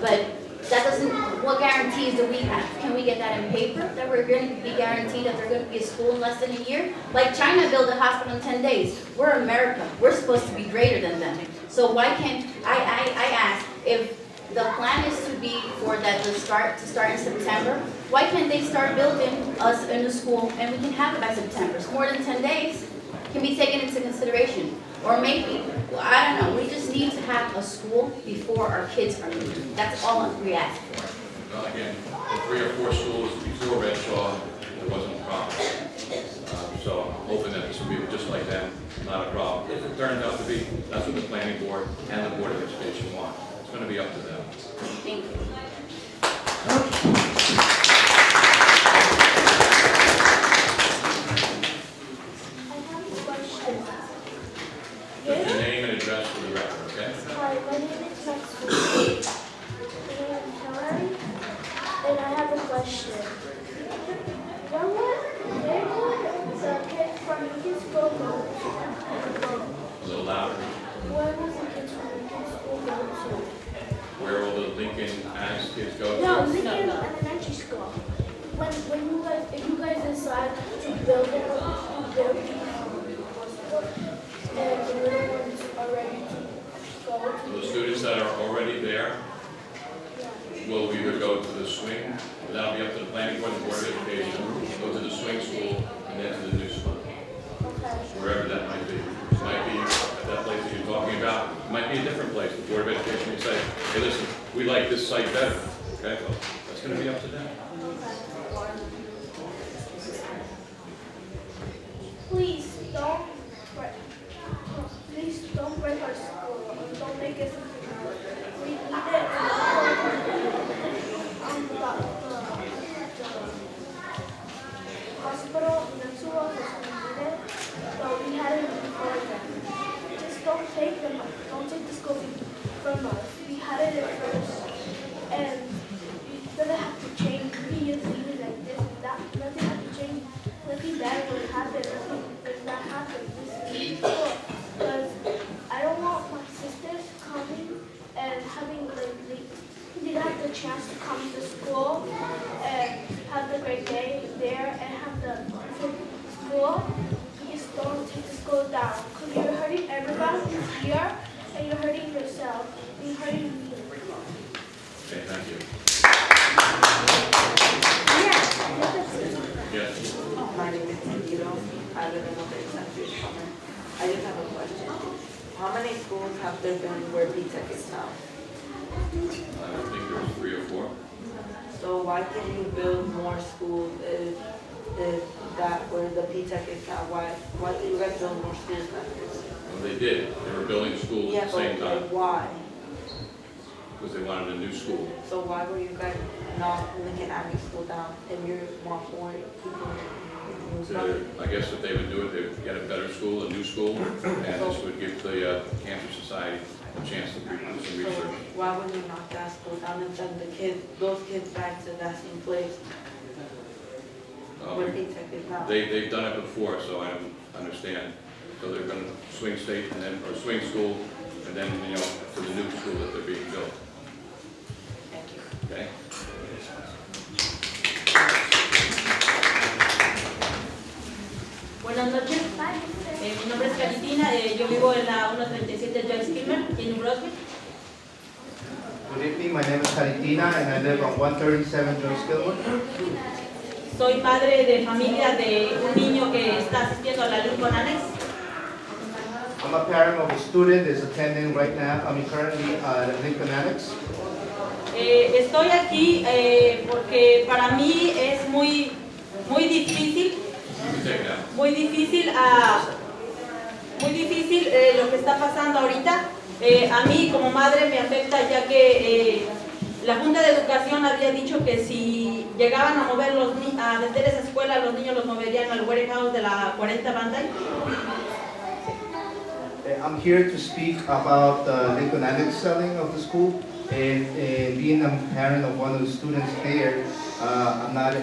But that doesn't, what guarantees do we have? Can we get that in paper, that we're gonna be guaranteed that there's gonna be a school in less than a year? Like China built a hospital in 10 days. We're America, we're supposed to be greater than them. So why can't, I ask, if the plan is to be for that to start in September, why can't they start building us in the school and we can have it by September? It's more than 10 days, can be taken into consideration. Or maybe, I don't know, we just need to have a school before our kids are moving. That's all we ask for. Well, again, the 3 or 4 schools before Red Shaw, there wasn't a problem. So I'm hoping that this will be just like that, not a problem. If it turns out to be, that's what the planning board and the Board of Education want. It's going to be up to them. Thank you. Just your name and address for the record, okay? Hi, my name is Maxwell. And I have a question. Where would the kids from Lincoln School go? A little louder. Where would the kids from Lincoln School go to? Where will the Lincoln Annex kids go to? No, Lincoln Elementary School. When you guys, if you guys decide to build it, and the little ones are ready to go to. So the students that are already there will either go to the swing, but that'll be up to the planning board and Board of Education, go to the swing school, and then to the new school. Wherever that might be. It might be at that place that you're talking about, it might be a different place. The Board of Education may say, hey, listen, we like this site better. Okay, well, that's going to be up to them. Please don't break our school. Don't make it. We need it. The hospital next to us is needed, so we had it before them. Just don't take them. Don't take the school from us. We had it at first, and it doesn't have to change. We just leave it like this and that. Nothing has to change. Nothing bad will happen. Nothing does not happen. This is school. Because I don't want my sisters coming and having they didn't have the chance to come to school and have the great day there and have the school. Please don't take the school down because you're hurting everybody who's here and you're hurting yourself. You're hurting me. Okay, thank you. Yes. My name is Tito. I live in Mountaintop. I just have a question. How many schools have there been where P-Tech is now? I think there's 3 or 4. So why can't you build more schools if that where the P-Tech is now? Why do you guys build more schools than this? Well, they did. They were building schools at the same but time why? because they wanted a new school. So why were you guys not Lincoln Avenue School down and you want more people? I guess if they would do it, they would get a better school, a new school, and this would give the Cancer Society a chance to do some research. Why would you knock that school down and send those kids back to that same place where P-Tech is now? They've done it before, so I understand. So they're going to swing state and then, or swing school, and then, you know, to the new school that they're being built. Thank you. Okay? Buenas noches, mi nombre es Caritina, yo vivo en la 137 Joyce Kilmer, en Brunswick. Good evening, my name is Caritina and I live on 137 Joyce Kilmer. Soy madre de familia de un niño que está asistiendo a la Lincoln Annex. I'm a parent of a student that's attending right now, currently at Lincoln Annex. Estoy aquí porque para mí es muy muy difícil, You can take it out. muy difícil lo que está pasando ahorita. A mí como madre me afecta ya que la Junta de Educación había dicho que si llegaban a mover a vender esa escuela, los niños los moverían al warehouse de la 40 Bandai. I'm here to speak about the Lincoln Annex selling of the school, and being a parent of one of the students there, I'm not,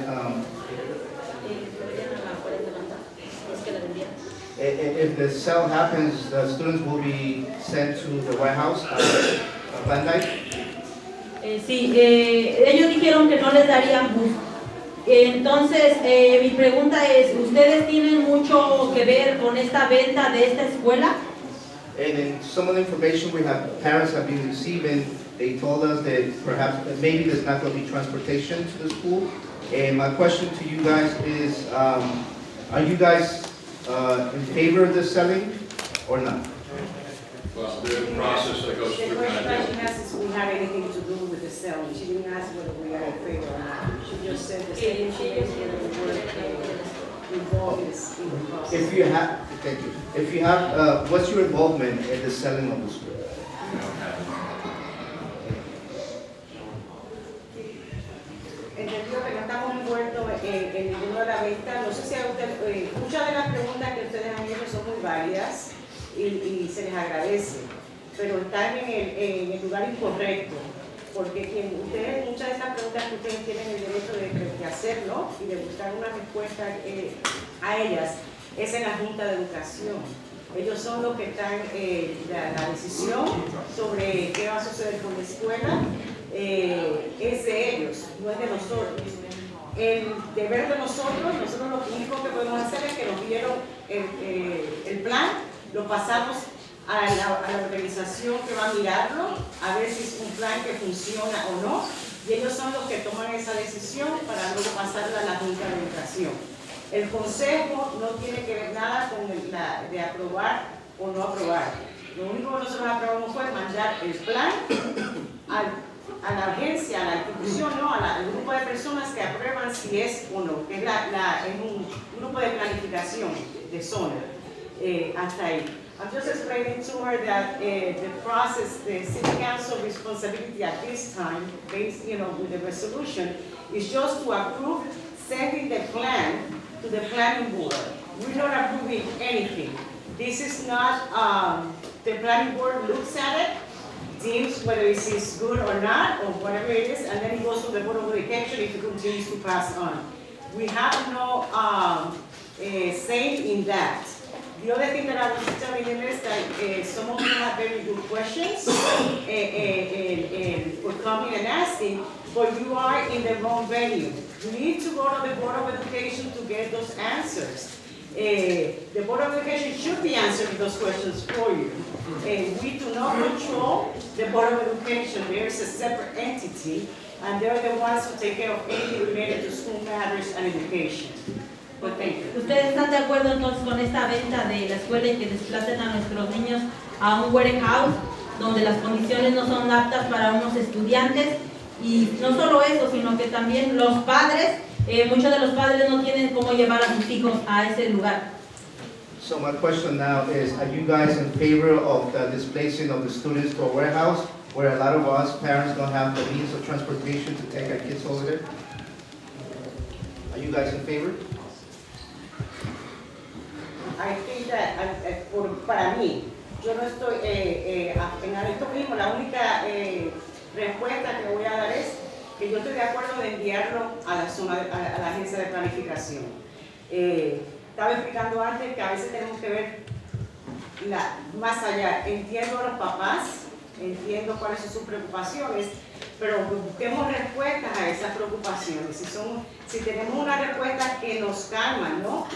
if the sale happens, the students will be sent to the warehouse, Bandai. Sí, ellos dijeron que no les darían bus. Entonces, mi pregunta es, ¿ustedes tienen mucho que ver con esta venta de esta escuela? And in some of the information parents have been receiving, they told us that perhaps, maybe there's not going to be transportation to the school. And my question to you guys is, are you guys in favor of the selling or not? Well, the process that goes The through first kind question of. asked if we had anything to do with the selling. She didn't ask whether we are in favor or not. She just said the same information whether we were involved in the process. If you have, thank you. If you have, what's your involvement in the selling of the school? Entendido que no estamos envueltos en ninguna de las ventas. No sé si a usted, muchas de las preguntas que ustedes han hecho son muy válidas y se les agradece, pero están en el lugar incorrecto, porque muchas de estas preguntas que ustedes tienen el derecho de hacerlo y de buscar una respuesta a ellas es en la Junta de Educación. Ellos son los que están, la decisión sobre qué va a suceder con la escuela es de ellos, no es de nosotros. El deber de nosotros lo único que podemos hacer es que nos dieron el plan, lo pasamos a la organización que va a mirarlo, a ver si es un plan que funciona o no, y ellos son los que toman esa decisión para luego pasarla a la Junta de Educación. El consejo no tiene que ver nada con de aprobar o no aprobar. Lo único que nosotros aprobamos fue mandar el plan a la agencia, a la institución, ¿no? Al grupo de personas que aprueban si es o no, que es un grupo de planificación de zona. Hasta ahí. I'm just explaining to her that the process, the city council responsibility at this time, based, with the resolution, is just to approve sending the plan to the planning board. We're not approving anything. This is not, the planning board looks at it, deems whether it is good or not, or whatever it is, and then it goes to the Board of Education if it continues to pass on. We have no say in that. The other thing that I was telling you is that some of you have very good questions for coming and asking, but you are in the wrong venue. You need to go to the Board of Education to get those answers. The Board of Education should be answering those questions for you. We do not control the Board of Education. There is a separate entity, and they're the ones who take care of anything related to school matters and education. Well, thank you. ¿Ustedes están de acuerdo entonces con esta venta de la escuela y que desplacen a nuestros niños a un warehouse donde las condiciones no son aptas para unos estudiantes? Y no solo eso, sino que también los padres, muchos de los padres no tienen cómo llevar a sus hijos a ese lugar. So my question now is, are you guys in favor of the displacing of the students to a warehouse where a lot of us parents don't have the means of transportation to take our kids over there? Are you guys in favor? I think that, para mí, yo no estoy en esto mismo, la única respuesta que voy a dar es que yo estoy de acuerdo de enviarlo a la agencia de planificación. Estaba explicando antes que a veces tenemos que ver más allá. Entiendo a los papás, entiendo cuáles son sus preocupaciones, pero busquemos respuestas a esas preocupaciones. Si tenemos una respuesta que nos calma, ¿no?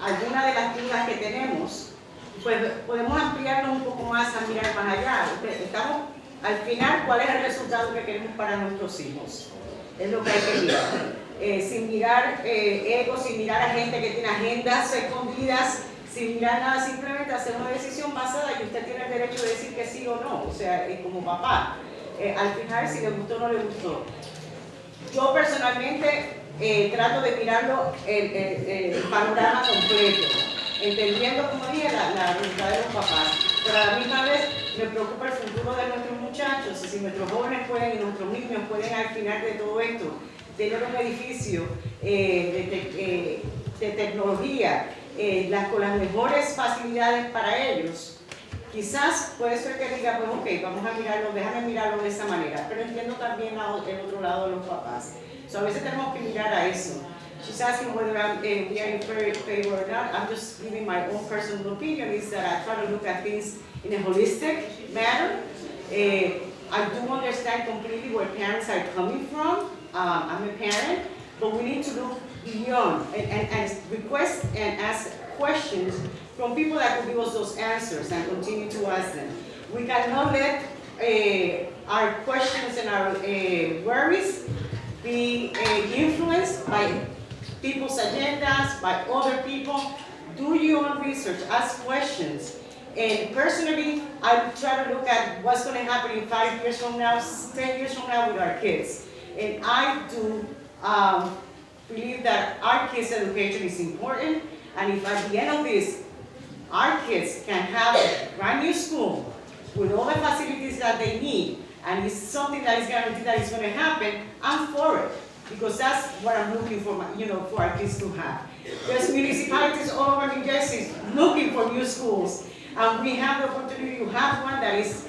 Alguna de las dudas que tenemos, pues podemos ampliarnos un poco más a mirar más allá. Estamos, al final, ¿cuál es el resultado que queremos para nuestros hijos? Es lo que hay que mirar. Sin mirar ego, sin mirar a gente que tiene agendas escondidas, sin mirar nada, simplemente hacer una decisión basada y usted tiene el derecho de decir que sí o no, o sea, como papá. Al final, si le gustó o no le gustó. Yo personalmente trato de mirarlo el panorama completo, entendiendo, como dije, la voluntad de los papás. Pero a la misma vez me preocupa el futuro de nuestros muchachos, y si nuestros jóvenes pueden y nuestros niños pueden al final de todo esto tener un edificio de tecnología, con las mejores facilidades para ellos. Quizás puede ser que diga, pues ok, vamos a mirarlo, déjame mirarlo de esa manera, pero entiendo también el otro lado de los papás. So, a veces tenemos que mirar a eso. She's asking whether we are in favor or not. I'm just giving my own personal opinion, is that I try to look at things in a holistic manner. I do understand completely where parents are coming from. I'm a parent, but we need to look beyond and request and ask questions from people that will give us those answers and continue to ask them. We cannot let our questions and our worries be influenced by people's agendas, by other people. Do your own research, ask questions. And personally, I try to look at what's going to happen in 5 years from now, 10 years from now with our kids. And I do believe that our kids' education is important, and if at the end of this, our kids can have a brand new school with all the facilities that they need, and it's something that is guaranteed that is going to happen, I'm for it, because that's what I'm looking for, for our kids to have. There's municipalities all over New Jersey looking for new schools, and we have the opportunity to have one that is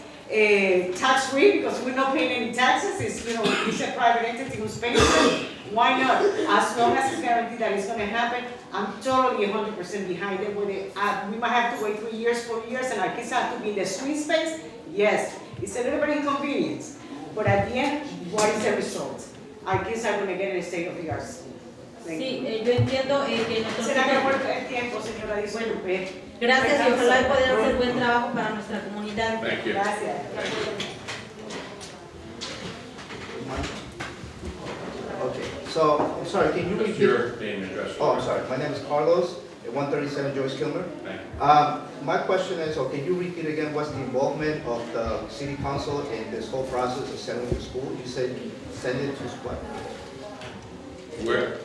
tax-free, because we're not paying any taxes. It's a private entity who's paying it. Why not? As long as it's guaranteed that it's going to happen, I'm totally 100% behind it. We might have to wait 3 years, 4 years, and our kids have to be in the swing space. Yes, it's a little bit inconvenient, but at the end, what is the result? Our kids are going to get a state-of-the-art school. Sí, yo entiendo que nosotros... Se le acabó el tiempo, señora, disculpe. Gracias y ojalá poder hacer buen trabajo para nuestra comunidad. Thank you. Gracias. Okay, so, I'm sorry, can you Just repeat? your name and address. Oh, I'm sorry, my name is Carlos, at 137 Joyce Kilmer. Thank you. My question is, can you repeat again, what's the involvement of the city council in this whole process of selling the school? You said you send it to what?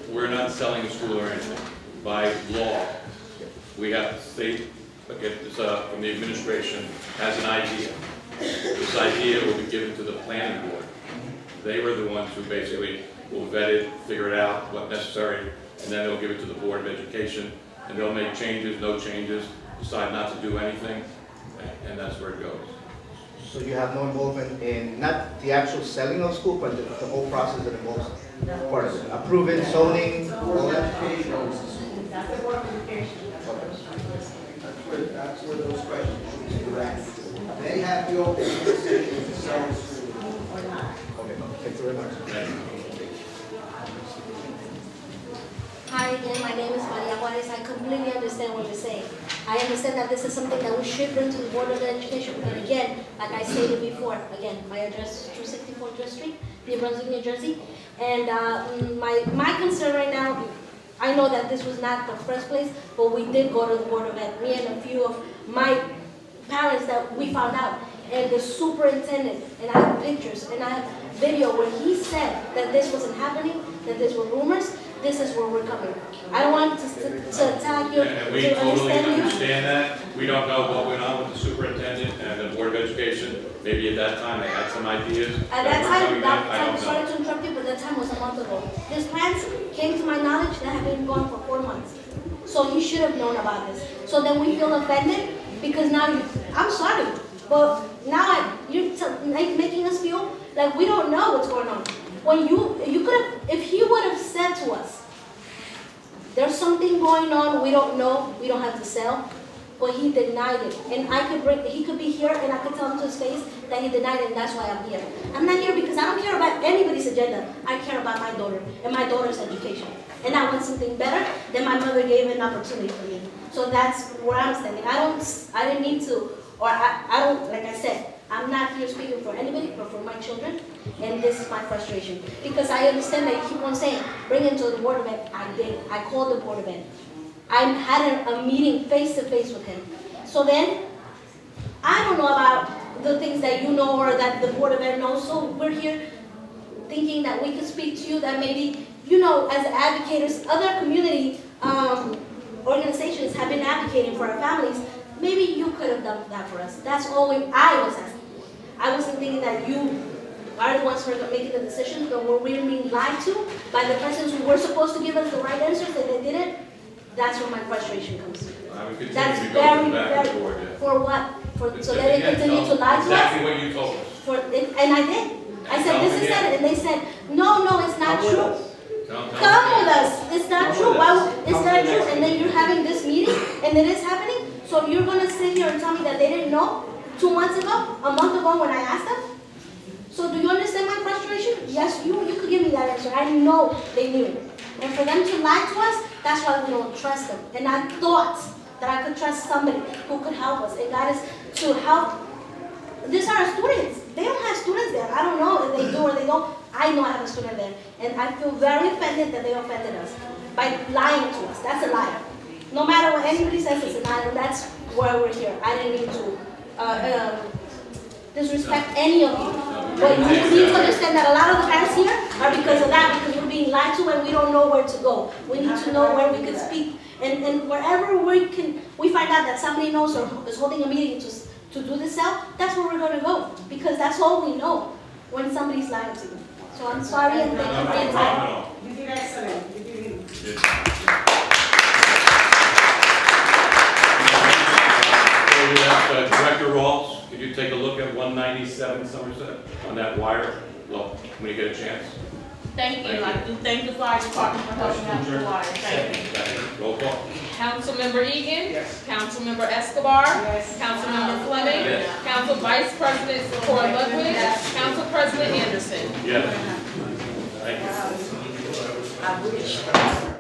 We're not selling a school or anything. By law, we have the state, get this from the administration, has an idea. This idea will be given to the planning board. They were the ones who basically will vet it, figure it out, what's necessary, and then they'll give it to the Board of Education, and they'll make changes, no changes, decide not to do anything, and that's where it goes. So you have no involvement in, not the actual selling of school, but the whole process that involves part of it? Approving, zoning, all that? That's the Board of Education. That's where those questions should be asked. They have the ultimate decision to sell the school. Okay, thank you very much. Thank you. Hi again, my name is Maria Juarez. I completely understand what you're saying. I understand that this is something that we should bring to the Board of Education, but again, like I stated before, again, my address is 264 Drift Street, New Brunswick, New Jersey. And my concern right now, I know that this was not the first place, but we did go to the Board of Ed. Me and a few of my parents that we found out, and the superintendent, and I have pictures, and I have video where he said that this wasn't happening, that these were rumors. This is where we're coming. I don't want to attack you, And we to totally understand you. understand that. We don't know what went on with the superintendent and the Board of Education. Maybe at that time they had some ideas. At that time, I don't sorry know. to interrupt you, but that time was a month ago. These plans came to my knowledge that have been going for 4 months. So he should have known about this. So then we feel offended because now I'm sorry, but now you're making us feel like we don't know what's going on. When you could have, if he would have said to us, there's something going on, we don't know, we don't have to sell, but he denied it. And he could be here and I could tell him to his face that he denied it, and that's why I'm here. I'm not here because I don't care about anybody's agenda. I care about my daughter and my daughter's education. And I want something better than my mother gave an opportunity for me. So that's where I'm standing. I didn't need to, or I don't, like I said, I'm not here speaking for anybody, but for my children, and this is my frustration. Because I understand that you keep on saying, bring it to the Board of Ed. I did. I called the Board of Ed. I had a meeting face-to-face with him. So then, I don't know about the things that you know or that the Board of Ed knows, so we're here thinking that we could speak to you, that maybe you know, as advocates, other community organizations have been advocating for our families. Maybe you could have done that for us. That's all I was asking. I wasn't thinking that you are the ones who are making the decisions, but when we're being lied to by the persons who were supposed to give us the right answers and they didn't, that's where my frustration comes. That's very, for what? So that they continue to lie to us? Exactly what you told us. And I did. I said, this is it, and they said, no, it's not true. Come with us. It's not true. It's not true. And then you're having this meeting, and it is happening. So you're gonna sit here and tell me that they didn't know 2 months ago, a month ago when I asked them? So do you understand my frustration? Yes, you could give me that answer. I know they knew. And for them to lie to us, that's why we don't trust them. And I thought that I could trust somebody who could help us and guide us to help. These are our students. They don't have students there. I don't know if they do or they don't. I know I have a student there. And I feel very offended that they offended us by lying to us. That's a liar. No matter what anybody says, it's a liar. That's why we're here. I didn't mean to disrespect any of you. But you need to understand that a lot of the parents here are because of that, because we're being lied to and we don't know where to go. We need to know where we can speak. And wherever we find out that somebody knows or is holding a meeting to do this out, that's where we're going to go. Because that's all we know when somebody's lying to you. So I'm sorry and thank you for your time. You did excellent. You did. Director Rawls, could you take a look at 197 Somerset on that wire? Well, when you get a chance. Thank you. I do thank the fire department for helping out with the water. Thank you. Roll call. Councilmember Egan. Yes. Councilmember Escobar. Yes. Councilmember Fleming. Yes. Council Vice President Sephora Ludwig. Yes. Council President Anderson. Yes. Thank you. I wish.